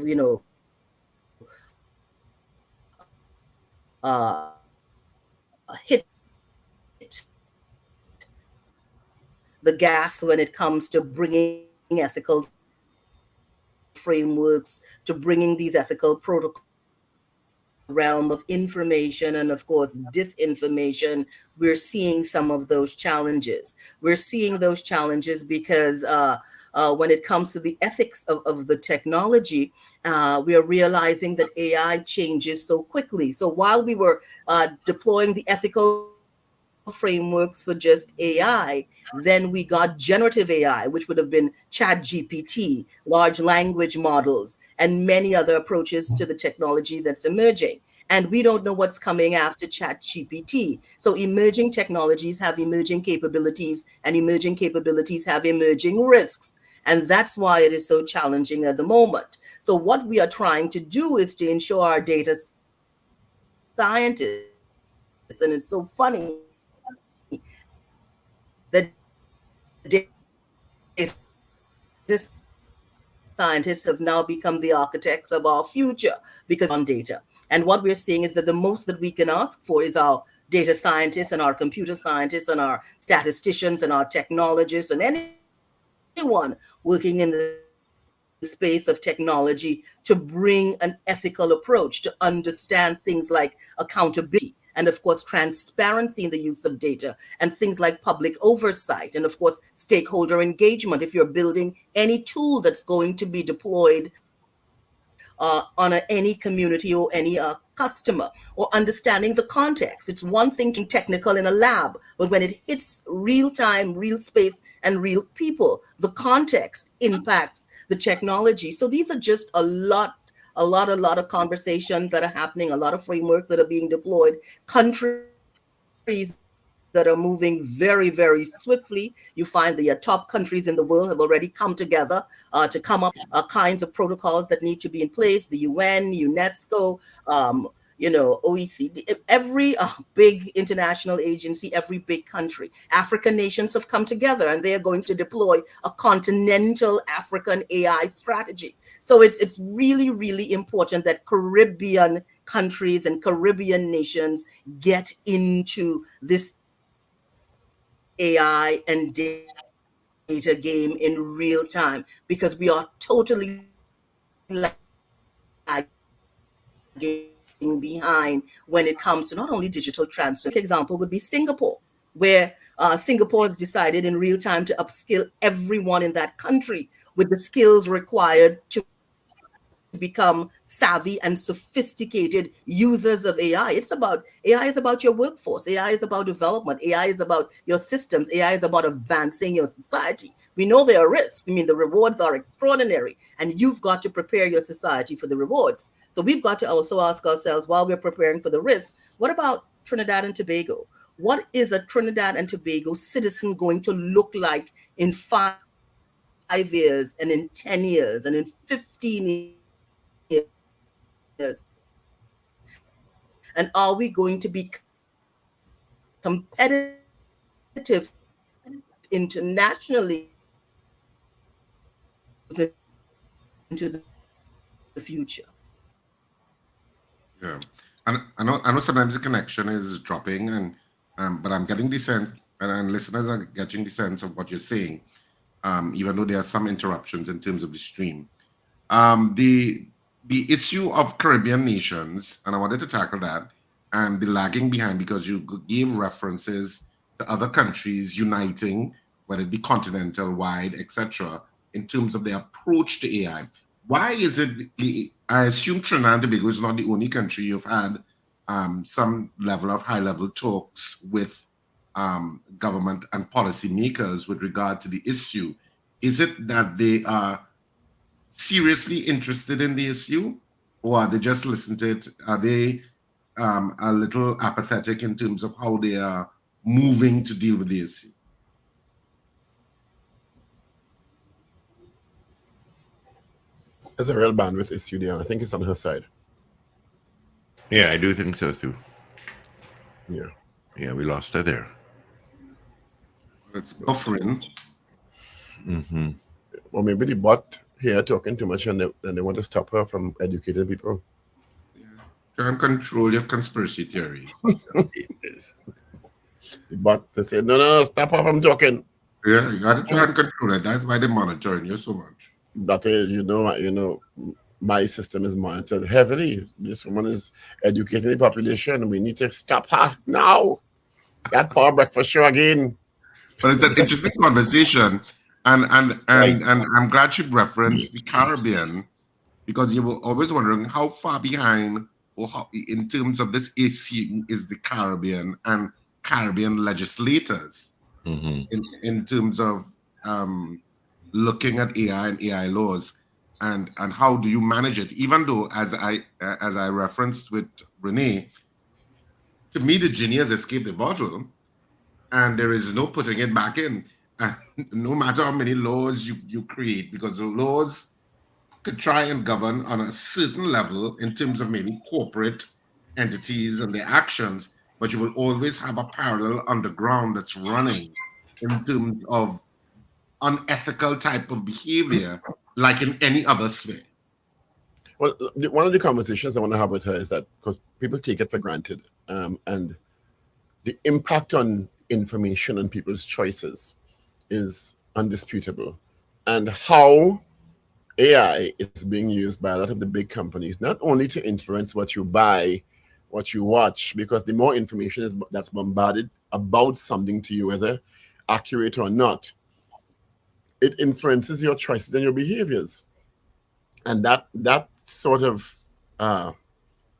hit the gas when it comes to bringing ethical frameworks, to bringing these ethical protocols realm of information and of course disinformation. We're seeing some of those challenges. We're seeing those challenges because when it comes to the ethics of the technology, we are realizing that AI changes so quickly. So while we were deploying the ethical frameworks for just AI, then we got generative AI, which would have been Chat GPT, large language models, and many other approaches to the technology that's emerging. And we don't know what's coming after Chat GPT. So emerging technologies have emerging capabilities, and emerging capabilities have emerging risks. And that's why it is so challenging at the moment. So what we are trying to do is to ensure our data scientists, and it's so funny, that data scientists have now become the architects of our future because on data. And what we're seeing is that the most that we can ask for is our data scientists and our computer scientists and our statisticians and our technologists and anyone working in the space of technology to bring an ethical approach, to understand things like accountability, and of course, transparency in the use of data, and things like public oversight, and of course, stakeholder engagement. If you're building any tool that's going to be deployed on any community or any customer, or understanding the context. It's one thing to be technical in a lab, but when it hits real time, real space, and real people, the context impacts the technology. So these are just a lot of conversations that are happening, a lot of frameworks that are being deployed, countries that are moving very, very swiftly. You find the top countries in the world have already come together to come up kinds of protocols that need to be in place. The UN, UNESCO, OECD, every big international agency, every big country. African nations have come together, and they are going to deploy a continental African AI strategy. So it's really, really important that Caribbean countries and Caribbean nations get into this AI and data game in real time, because we are totally lagging behind when it comes to not only digital transfer. An example would be Singapore, where Singapore has decided in real time to upskill everyone in that country with the skills required to become savvy and sophisticated users of AI. AI is about your workforce. AI is about development. AI is about your systems. AI is about advancing your society. We know there are risks. I mean, the rewards are extraordinary, and you've got to prepare your society for the rewards. So we've got to also ask ourselves, while we're preparing for the risks, what about Trinidad and Tobago? What is a Trinidad and Tobago citizen going to look like in 5 years, and in 10 years, and in 15 years? And are we going to be competitive internationally into the future? Yeah, and I know sometimes the connection is dropping, and but I'm getting the sense, and listeners are getting the sense of what you're saying, even though there are some interruptions in terms of the stream. The issue of Caribbean nations, and I wanted to tackle that, and the lagging behind, because you gave references to other countries uniting, whether it be continental, wide, etc., in terms of their approach to AI. Why is it? I assume Trinidad and Tobago is not the only country you've had some level of high-level talks with government and policymakers with regard to the issue. Is it that they are seriously interested in the issue, or are they just listening to it? Are they a little apathetic in terms of how they are moving to deal with the issue? There's a real bandwidth issue there. I think it's on her side. Yeah, I do think so too. Yeah. Yeah, we lost her there. It's buffering. Mm-hmm. Or maybe the bot here talking too much, and they want to stop her from educating people. Yeah. Try and control your conspiracy theories. The bot, they say, no, stop her from talking. Yeah, you got to try and control it. That's why they're monitoring you so much. But you know, my system is monitored heavily. This woman is educating the population. We need to stop her now. That power breakfast show again. But it's an interesting conversation, and I'm glad you referenced the Caribbean, because you were always wondering how far behind, or how, in terms of this issue, is the Caribbean and Caribbean legislators in terms of looking at AI and AI laws, and how do you manage it? Even though, as I referenced with Renee, to me the genie has escaped the bottle, and there is no putting it back in. And no matter how many laws you create, because the laws could try and govern on a certain level in terms of maybe corporate entities and their actions, but you will always have a parallel underground that's running in terms of unethical type of behavior, like in any other sphere. Well, one of the conversations I want to have with her is that, because people take it for granted, and the impact on information and people's choices is undisputable, and how AI is being used by a lot of the big companies, not only to influence what you buy, what you watch, because the more information that's bombarded about something to you, whether accurate or not, it influences your choices and your behaviors. And that sort of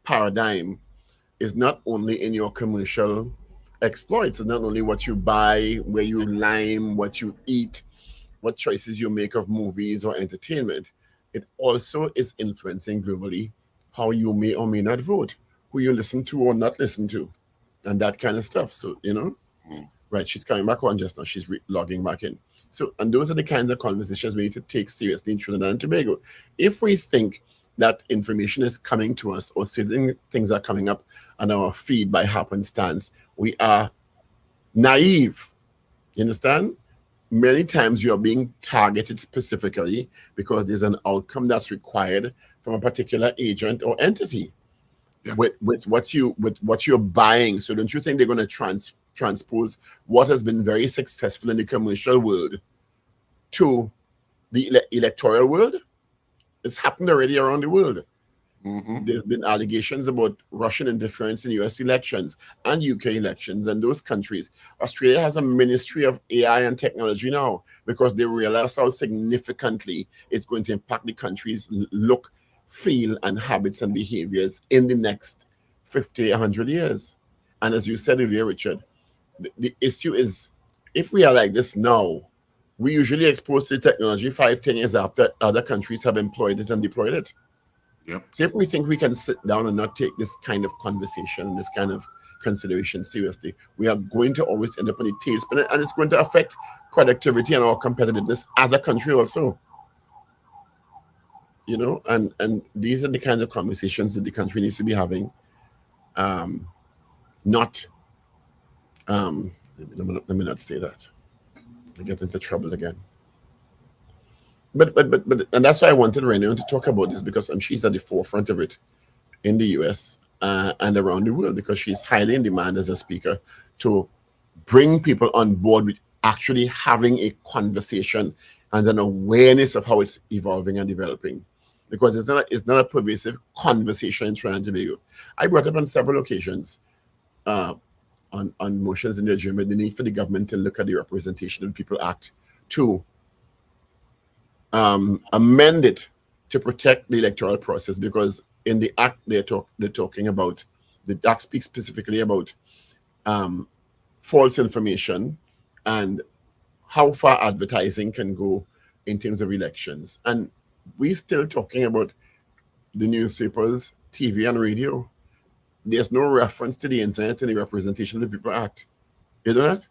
paradigm is not only in your commercial exploits. It's not only what you buy, where you lime, what you eat, what choices you make of movies or entertainment. It also is influencing globally how you may or may not vote, who you listen to or not listen to, and that kind of stuff. So, right, she's coming back on just now. She's logging back in. So, and those are the kinds of conversations we need to take seriously in Trinidad and Tobago. If we think that information is coming to us, or certain things are coming up on our feed by happenstance, we are naive. You understand? Many times you are being targeted specifically because there's an outcome that's required from a particular agent or entity. Yeah. With what you're buying. So don't you think they're going to transpose what has been very successful in the commercial world to the electoral world? It's happened already around the world. There's been allegations about Russian interference in US elections and UK elections and those countries. Australia has a ministry of AI and technology now because they realize how significantly it's going to impact the country's look feel, and habits and behaviors in the next 50, 100 years. And as you said earlier, Richard, the issue is if we are like this now, we usually expose to technology 5, 10 years after other countries have employed it and deployed it. Yep. So if we think we can sit down and not take this kind of conversation, this kind of consideration seriously, we are going to always end up on the tailspin, and it's going to affect productivity and our competitiveness as a country also. You know, and these are the kinds of conversations that the country needs to be having. Not let me not say that. I get into trouble again. But and that's why I wanted Renu to talk about this, because she's at the forefront of it in the US and around the world, because she's highly in demand as a speaker to bring people on board with actually having a conversation and an awareness of how it's evolving and developing. Because it's not a pervasive conversation in Trinidad and Tobago. I brought up on several occasions on motions in the agenda the need for the government to look at the Representation of People Act to amend it to protect the electoral process, because in the act they're talking about, the act speaks specifically about false information and how far advertising can go in terms of elections. And we're still talking about the newspapers, TV, and radio. There's no reference to the internet in the Representation of the People Act. You know that?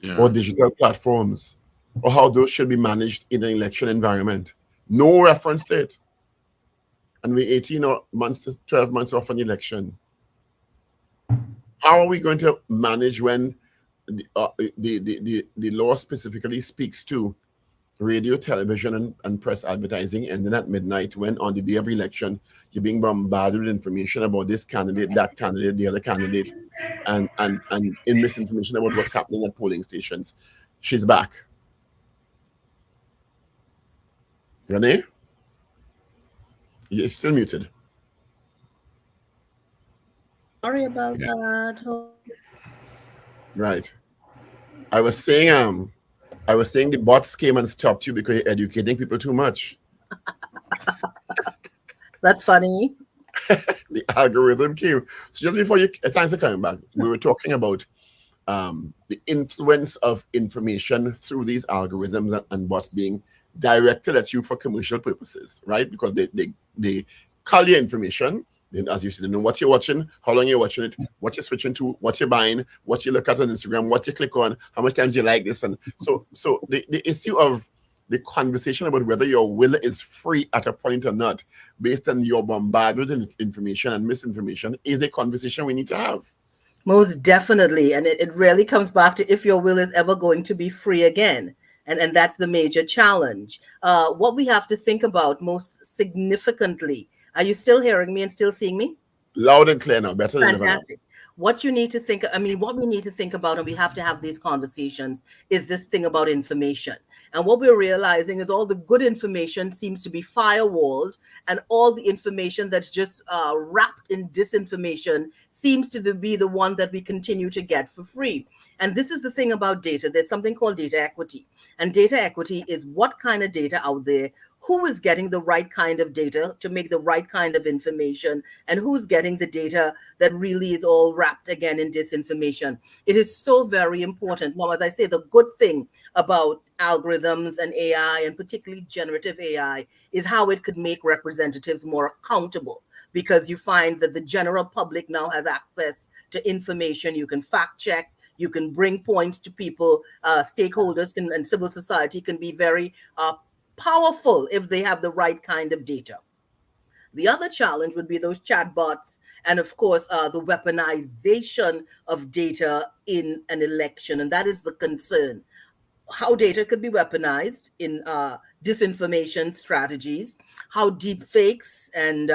Yeah. Or digital platforms, or how those should be managed in an election environment. No reference to it. And we're 18 months to 12 months off an election. How are we going to manage when the law specifically speaks to radio, television, and press advertising ending at midnight, when on the day of election you're being bombarded with information about this candidate, that candidate, the other candidate, and in misinformation about what's happening at polling stations? She's back. Renee? You're still muted. Sorry about that. Right. I was saying the bots came and stopped you because you're educating people too much. That's funny. The algorithm came. So just before thanks for coming back, we were talking about the influence of information through these algorithms and bots being directed at you for commercial purposes, right? Because they call your information. Then, as you said, they know what you're watching, how long you're watching it, what you're switching to, what you're buying, what you look at on Instagram, what you click on, how much times you like this. And so the issue of the conversation about whether your will is free at a point or not, based on your bombarded information and misinformation, is a conversation we need to have. Most definitely. And it really comes back to if your will is ever going to be free again. And that's the major challenge. What we have to think about most significantly. Are you still hearing me and still seeing me? Loud and clear now, better than ever. Fantastic. What you need to think, what we need to think about, and we have to have these conversations, is this thing about information. And what we're realizing is all the good information seems to be firewalled, and all the information that's just wrapped in disinformation seems to be the one that we continue to get for free. And this is the thing about data. There's something called data equity. And data equity is what kind of data out there, who is getting the right kind of data to make the right kind of information, and who's getting the data that really is all wrapped again in disinformation. It is so very important. Now, as I say, the good thing about algorithms and AI, and particularly generative AI, is how it could make representatives more accountable, because you find that the general public now has access to information. You can fact check, you can bring points to people, stakeholders and civil society can be very powerful if they have the right kind of data. The other challenge would be those chatbots and, of course, the weaponization of data in an election. And that is the concern. How data could be weaponized in disinformation strategies, how deep fakes and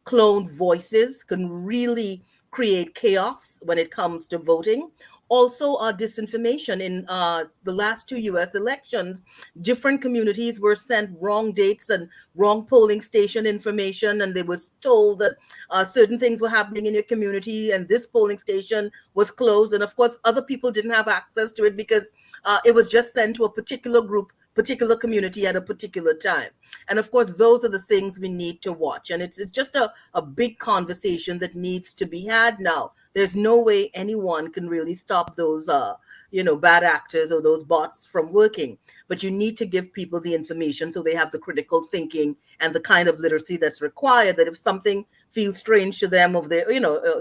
cloned voices can really create chaos when it comes to voting. Also, disinformation in the last 2 US elections, different communities were sent wrong dates and wrong polling station information, and they was told that certain things were happening in your community and this polling station was closed. And of course, other people didn't have access to it because it was just sent to a particular group particular community at a particular time. And of course, those are the things we need to watch. And it's just a big conversation that needs to be had now. There's no way anyone can really stop those bad actors or those bots from working. But you need to give people the information so they have the critical thinking and the kind of literacy that's required, that if something feels strange to them, of their,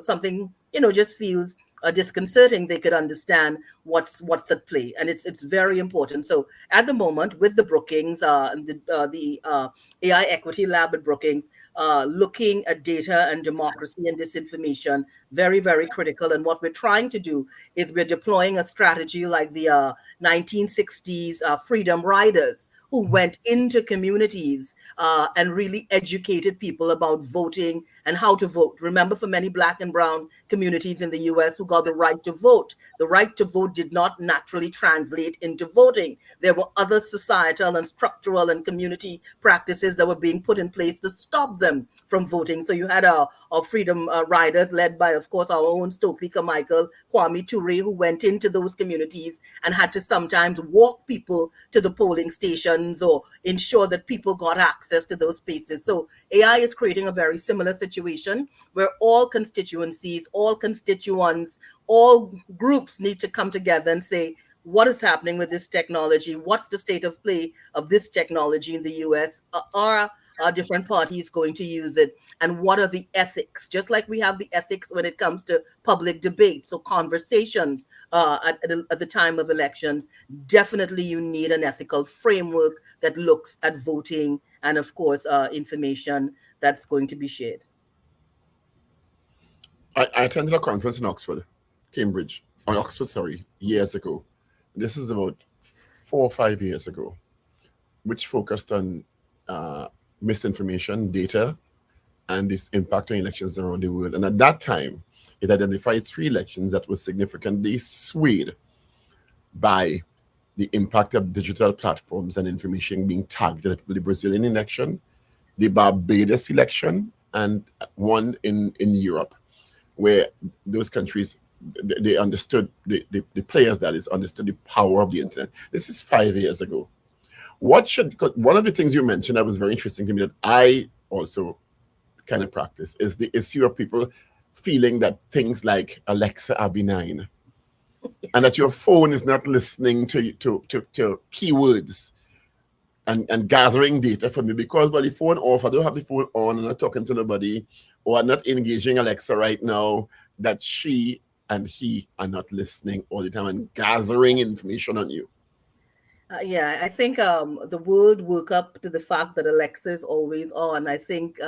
something, just feels disconcerting, they could understand what's at play. And it's very important. So at the moment, with the Brookings, the AI Equity Lab at Brookings, looking at data and democracy and disinformation, very, very critical. And what we're trying to do is we're deploying a strategy like the 1960s Freedom Riders, who went into communities and really educated people about voting and how to vote. Remember, for many Black and brown communities in the US who got the right to vote, the right to vote did not naturally translate into voting. There were other societal and structural and community practices that were being put in place to stop them from voting. So you had our Freedom Riders, led by, of course, our own Stokely Carmichael, Kwame Ture, who went into those communities and had to sometimes walk people to the polling stations or ensure that people got access to those spaces. So AI is creating a very similar situation where all constituencies, all constituents, all groups need to come together and say, what is happening with this technology? What's the state of play of this technology in the US? Are different parties going to use it? And what are the ethics? Just like we have the ethics when it comes to public debate, so conversations at the time of elections, definitely you need an ethical framework that looks at voting and, of course, information that's going to be shared. I attended a conference in Oxford, years ago. This is about 4 or 5 years ago, which focused on misinformation, data, and its impact on elections around the world. And at that time, it identified 3 elections that were significantly swayed by the impact of digital platforms and information being targeted: the Brazilian election, the Barbados election, and one in Europe, where those countries, they understood, the players, that is, understood the power of the internet. This is 5 years ago. One of the things you mentioned that was very interesting to me, that I also kind of practice, is the issue of people feeling that things like Alexa are benign, and that your phone is not listening to keywords and gathering data from you, because the phone off, I don't have the phone on, and I'm not talking to nobody, or I'm not engaging Alexa right now, that she and he are not listening all the time and gathering information on you. I think the world woke up to the fact that Alexa is always on. I think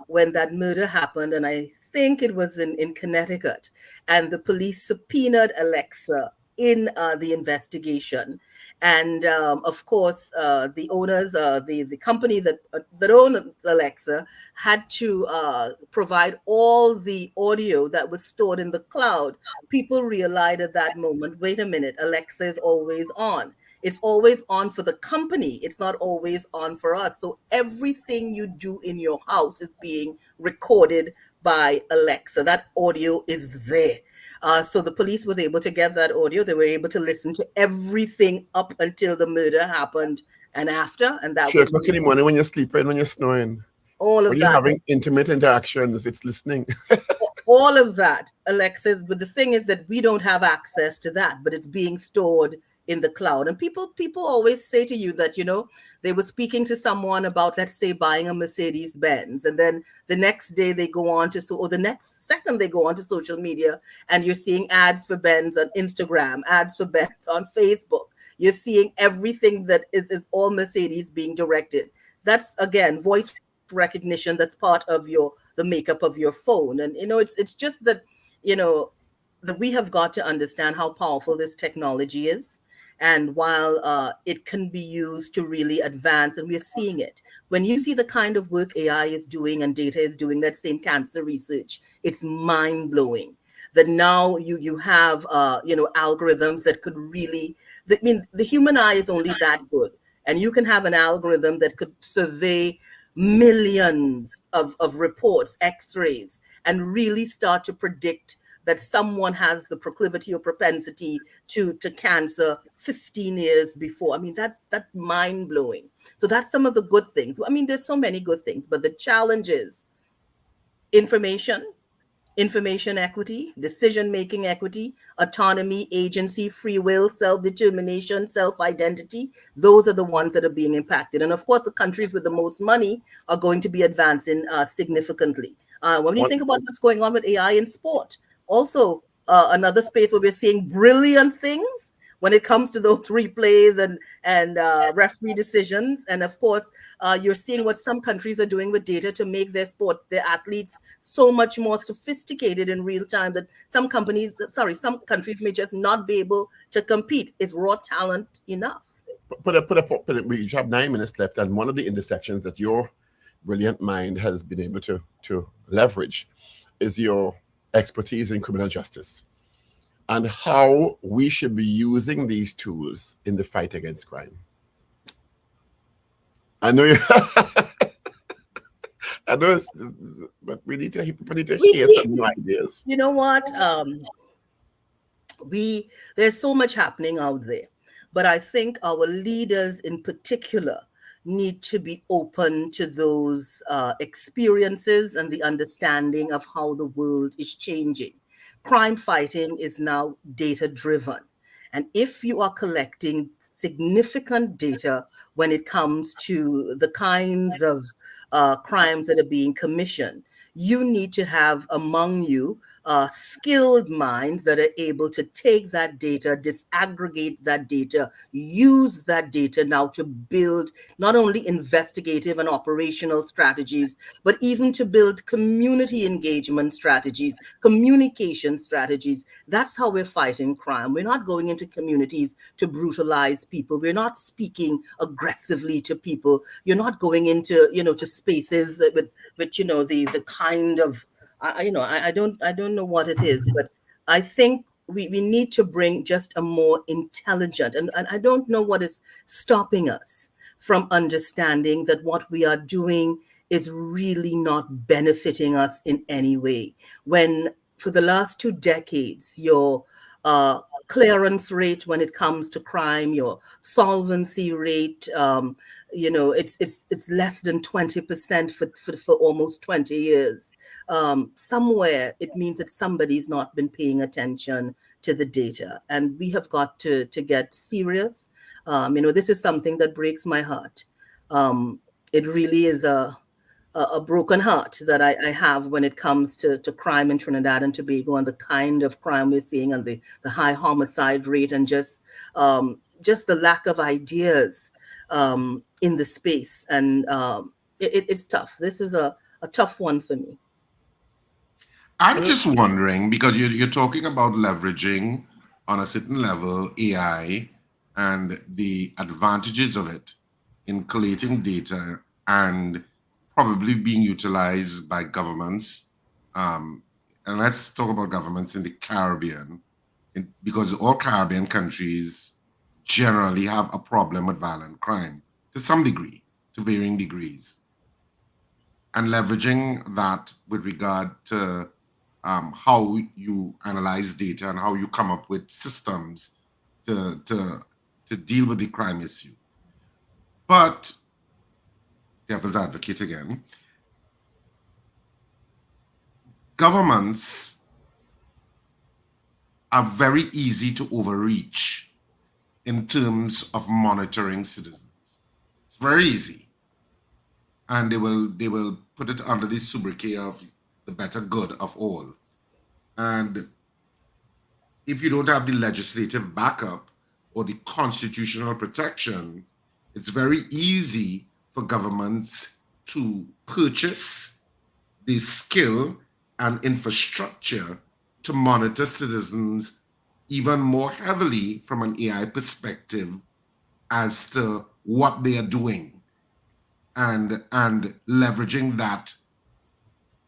when that murder happened, and I think it was in Connecticut, and the police subpoenaed Alexa in the investigation. And of course, the owners, the company that owns Alexa, had to provide all the audio that was stored in the cloud. People realized at that moment, wait a minute, Alexa is always on. It's always on for the company. It's not always on for us. So everything you do in your house is being recorded by Alexa. That audio is there. So the police was able to get that audio. They were able to listen to everything up until the murder happened and after. And that 3 was o'clock in the morning, when you're sleeping, when you're snoring, all of when you're that. having intimate interactions, it's listening. All of that, Alexis. But the thing is that we don't have access to that, but it's being stored in the cloud. And people always say to you that, they were speaking to someone about, let's say, buying a Mercedes Benz, and then the next day they go on to, or the next second they go on to social media, and you're seeing ads for Benz on Instagram, ads for Benz on Facebook. You're seeing everything that is all Mercedes being directed. That's, again, voice recognition. That's part of the makeup of your phone. And it's just that that we have got to understand how powerful this technology is. And while it can be used to really advance, and we're seeing it, when you see the kind of work AI is doing and data is doing, let's say in cancer research, it's mind blowing. That now you have algorithms that could really, the human eye is only that good, and you can have an algorithm that could survey millions of reports, X-rays, and really start to predict that someone has the proclivity or propensity to cancer 15 years before. I mean, that's mind blowing. So that's some of the good things. I mean, there's so many good things, but the challenge is information equity, decision-making equity, autonomy, agency, free will, self-determination, self-identity. Those are the ones that are being impacted. And of course, the countries with the most money are going to be advancing significantly. When you think about what's going on with AI in sport, also another space where we're seeing brilliant things when it comes to those replays and referee decisions. And of course, you're seeing what some countries are doing with data to make their athletes so much more sophisticated in real time that some countries may just not be able to compete. Is raw talent enough? We have 9 minutes left, and one of the intersections that your brilliant mind has been able to leverage is your expertise in criminal justice and how we should be using these tools in the fight against crime. I know you. I know, but we need to hear some new ideas. You know what? There's so much happening out there, but I think our leaders in particular need to be open to those experiences and the understanding of how the world is changing. Crime fighting is now data driven. And if you are collecting significant data when it comes to the kinds of crimes that are being commissioned, you need to have among you skilled minds that are able to take that data, disaggregate that data, use that data now to build not only investigative and operational strategies, but even to build community engagement strategies, communication strategies. That's how we're fighting crime. We're not going into communities to brutalize people. We're not speaking aggressively to people. You're not going into, to spaces with the kind of, I don't know what it is, but I think we need to bring just a more intelligent, and I don't know what is stopping us from understanding that what we are doing is really not benefiting us in any way. When for the last 2 decades, your clearance rate when it comes to crime, your solvency rate, it's less than 20% for almost 20 years. Somewhere it means that somebody's not been paying attention to the data, and we have got to get serious. This is something that breaks my heart. It really is a broken heart that I have when it comes to crime in Trinidad and Tobago and the kind of crime we're seeing and the high homicide rate and just the lack of ideas in the space. And it's tough. This is a tough one for me. I'm just wondering, because you're talking about leveraging on a certain level AI and the advantages of it in collating data and probably being utilized by governments. And let's talk about governments in the Caribbean, because all Caribbean countries generally have a problem with violent crime to some degree, to varying degrees. And leveraging that with regard to how you analyze data and how you come up with systems to deal with the crime issue. But devil's advocate again, governments are very easy to overreach in terms of monitoring citizens. It's very easy. And they will put it under the sobriquet of the better good of all. And if you don't have the legislative backup or the constitutional protection, it's very easy for governments to purchase the skill and infrastructure to monitor citizens even more heavily from an AI perspective as to what they are doing and leveraging that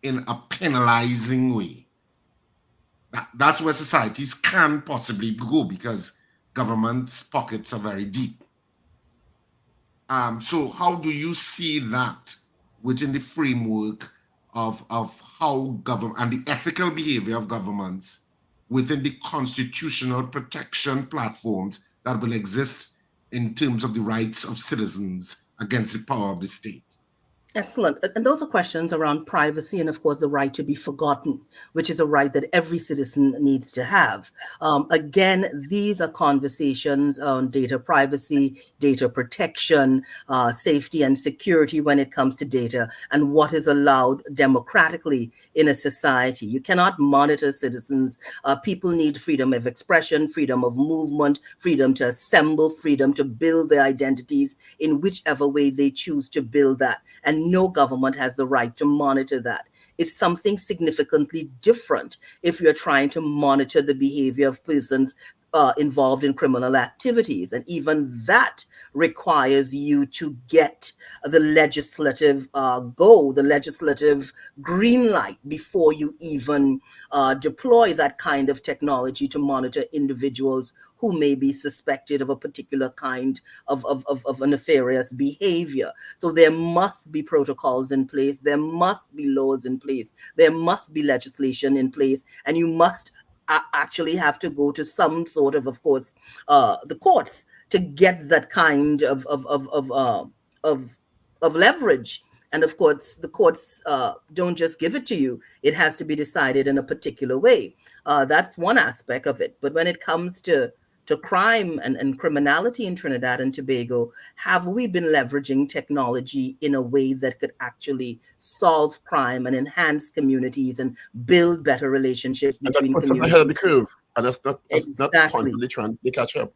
in a penalizing way. That's where societies can possibly go because government's pockets are very deep. So how do you see that within the framework of how government and the ethical behavior of governments within the constitutional protection platforms that will exist in terms of the rights of citizens against the power of the state. Excellent. And those are questions around privacy and, of course, the right to be forgotten, which is a right that every citizen needs to have. Again, these are conversations on data privacy, data protection, safety and security when it comes to data, and what is allowed democratically in a society. You cannot monitor citizens. People need freedom of expression, freedom of movement, freedom to assemble, freedom to build their identities in whichever way they choose to build that. And no government has the right to monitor that. It's something significantly different if you're trying to monitor the behavior of persons involved in criminal activities. And even that requires you to get the legislative the legislative green light before you even deploy that kind of technology to monitor individuals who may be suspected of a particular kind of a nefarious behavior. So there must be protocols in place, there must be laws in place, there must be legislation in place, and you must actually have to go to some sort of course, the courts to get that kind of leverage. And of course, the courts don't just give it to you. It has to be decided in a particular way. That's one aspect of it. But when it comes to crime and criminality in Trinidad and Tobago, have we been leveraging technology in a way that could actually solve crime and enhance communities and build better relationships between communities? And that puts us ahead of the curve, and that's not Exactly. constantly trying to catch up.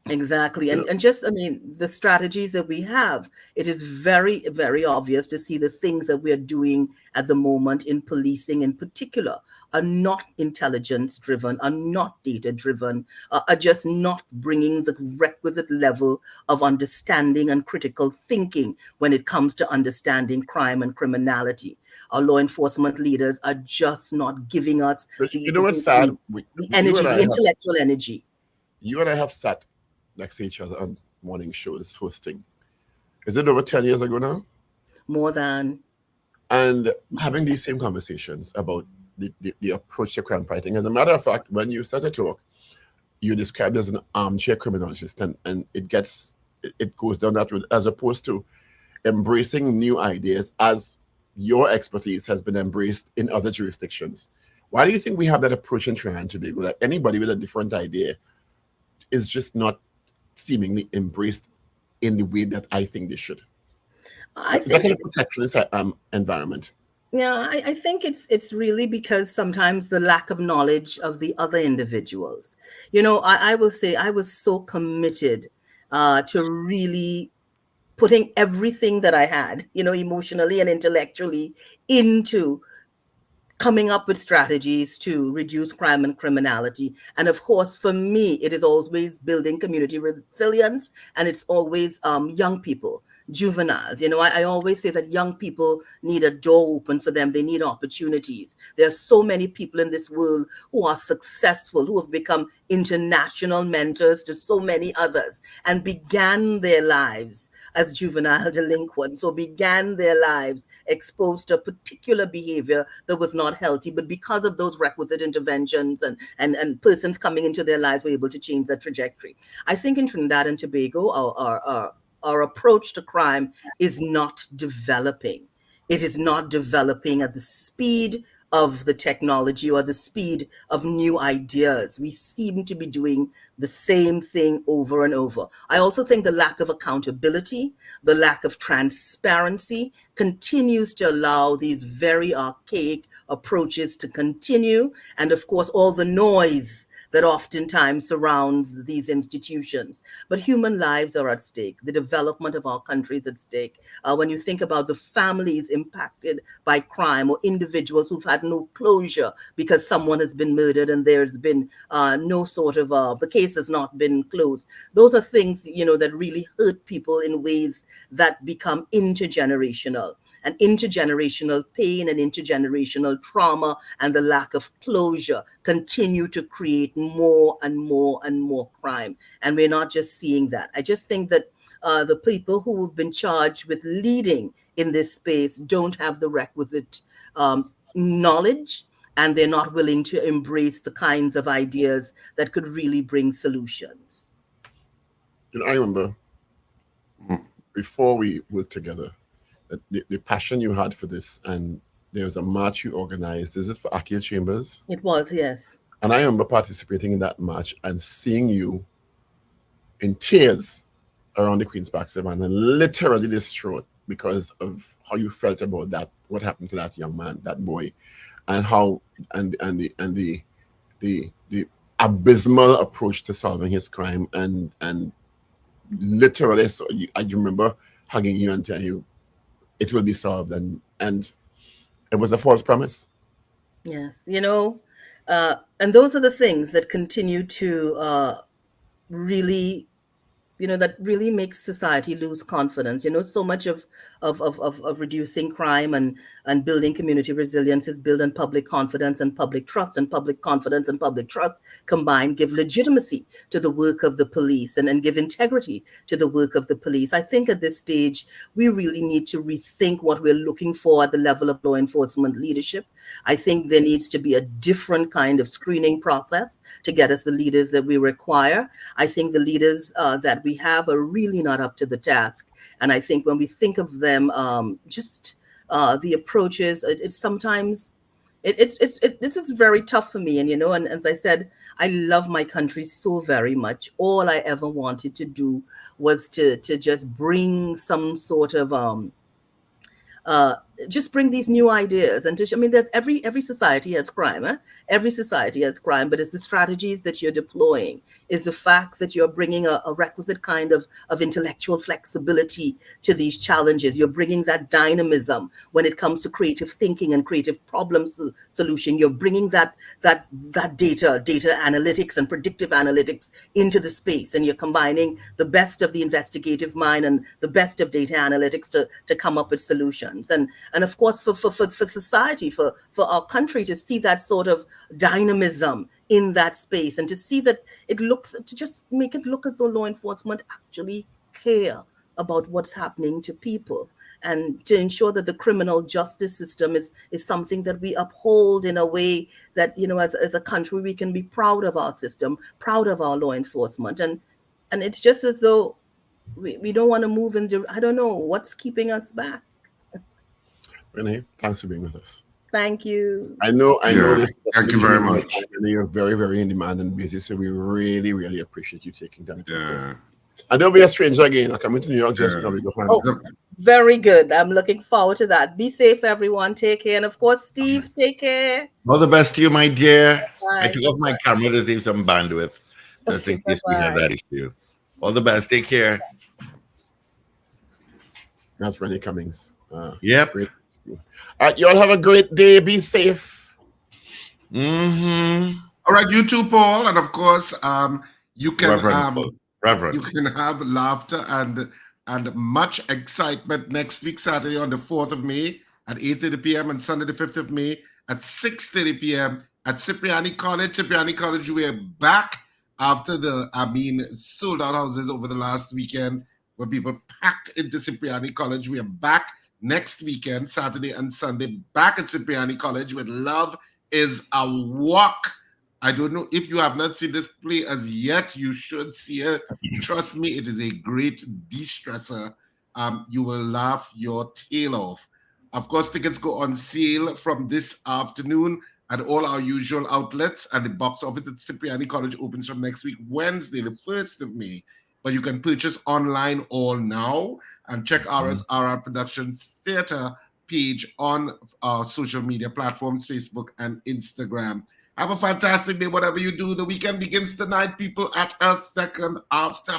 Exactly. And just, I mean, the strategies that we have, it is very, very obvious to see the things that we are doing at the moment in policing in particular are not intelligence driven, are not data driven, are just not bringing the requisite level of understanding and critical thinking when it comes to understanding crime and criminality. Our law enforcement leaders are just not giving us the energy, the intellectual energy. You and I have sat next to each other on morning shows hosting. Is it over 10 years ago now? More than. And having these same conversations about the approach to crime fighting. As a matter of fact, when you start to talk, you described as an armchair criminologist, and it goes down that road, as opposed to embracing new ideas as your expertise has been embraced in other jurisdictions. Why do you think we have that approach in Trinidad and Tobago, that anybody with a different idea is just not seemingly embraced in the way that I think they should? I think it's a protectionist environment. Yeah, I think it's really because sometimes the lack of knowledge of the other individuals. You know, I will say I was so committed to really putting everything that I had, you know, emotionally and intellectually into coming up with strategies to reduce crime and criminality. And of course, for me, it is always building community resilience, and it's always young people, juveniles. You know, I always say that young people need a door open for them. They need opportunities. There are so many people in this world who are successful, who have become international mentors to so many others, and began their lives as juvenile delinquents, or began their lives exposed to a particular behavior that was not healthy, but because of those requisite interventions and persons coming into their lives were able to change that trajectory. I think in Trinidad and Tobago, our approach to crime is not developing. It is not developing at the speed of the technology or the speed of new ideas. We seem to be doing the same thing over and over. I also think the lack of accountability, the lack of transparency continues to allow these very archaic approaches to continue. And of course, all the noise that oftentimes surrounds these institutions. But human lives are at stake. The development of our country is at stake. When you think about the families impacted by crime, or individuals who've had no closure because someone has been murdered and there's been no sort of, the case has not been closed. Those are things, you know, that really hurt people in ways that become intergenerational. And intergenerational pain and intergenerational trauma and the lack of closure continue to create more and more and more crime. And we're not just seeing that. I just think that the people who have been charged with leading in this space don't have the requisite knowledge and they're not willing to embrace the kinds of ideas that could really bring solutions. I remember before we worked together, the passion you had for this, and there was a march you organized. Is it for Akil Chambers? It was, yes. And I remember participating in that march and seeing you in tears around the Queen's Park 7 and literally distraught because of how you felt about that, what happened to that young man, that boy, and how and the abysmal approach to solving his crime, and literally, so I remember hugging you and telling you it will be solved, and it was a false promise. Yes, and those are the things that continue to really, that really makes society lose confidence. So much of reducing crime and building community resilience is built on public confidence and public trust, and public confidence and public trust combined give legitimacy to the work of the police and give integrity to the work of the police. I think at this stage, we really need to rethink what we're looking for at the level of law enforcement leadership. I think there needs to be a different kind of screening process to get us the leaders that we require. I think the leaders that we have are really not up to the task. And I think when we think of them, the approaches, it's sometimes, this is very tough for me. And as I said, I love my country so very much. All I ever wanted to do was to just bring some sort of, just bring these new ideas and there's every society has crime. Every society has crime, but it's the strategies that you're deploying, is the fact that you're bringing a requisite kind of intellectual flexibility to these challenges. You're bringing that dynamism when it comes to creative thinking and creative problem solution. You're bringing that data analytics and predictive analytics into the space, and you're combining the best of the investigative mind and the best of data analytics to come up with solutions. And of course, for society, for our country to see that sort of dynamism in that space, and to see that to just make it look as though law enforcement actually care about what's happening to people, and to ensure that the criminal justice system is something that we uphold in a way that, as a country, we can be proud of our system, proud of our law enforcement. And it's just as though we don't want to move into, I don't know what's keeping us back. Renee, thanks for being with us. Thank you. I know this. Thank you very much. You're very, very in demand and busy, so we really, really appreciate you taking time to us. And don't be a stranger again. I come into New York just now. We go home. Very good. I'm looking forward to that. Be safe, everyone. Take care. And of course, Steve, take care. All the best to you, my dear. Bye. I took off my camera to save some bandwidth, just in case we have that issue. All the best. Take care. That's Renee Cummings. Yep. Great. All right, you all have a great day. Be safe. Mm-hmm. All right, you too, Paul, and of course, you can Reverend. you can have laughter and much excitement next week, Saturday on the 4th of May at 8:30 p.m. and Sunday the 5th of May at 6:30 p.m. at Cipriani College. Cipriani College, we are back after the sold out houses over the last weekend, where people packed into Cipriani College. We are back next weekend, Saturday and Sunday, back at Cipriani College, where love is a walk. I don't know if you have not seen this play as yet. You should see it. Trust me, it is a great de-stressor. You will laugh your tail off. Of course, tickets go on sale from this afternoon at all our usual outlets, and the box office at Cipriani College opens from next week, Wednesday, the 1st of May. But you can purchase online all now, and check our RR Productions Theatre page on our social media platforms, Facebook and Instagram. Have a fantastic day, whatever you do. The weekend begins tonight, people, at a second after.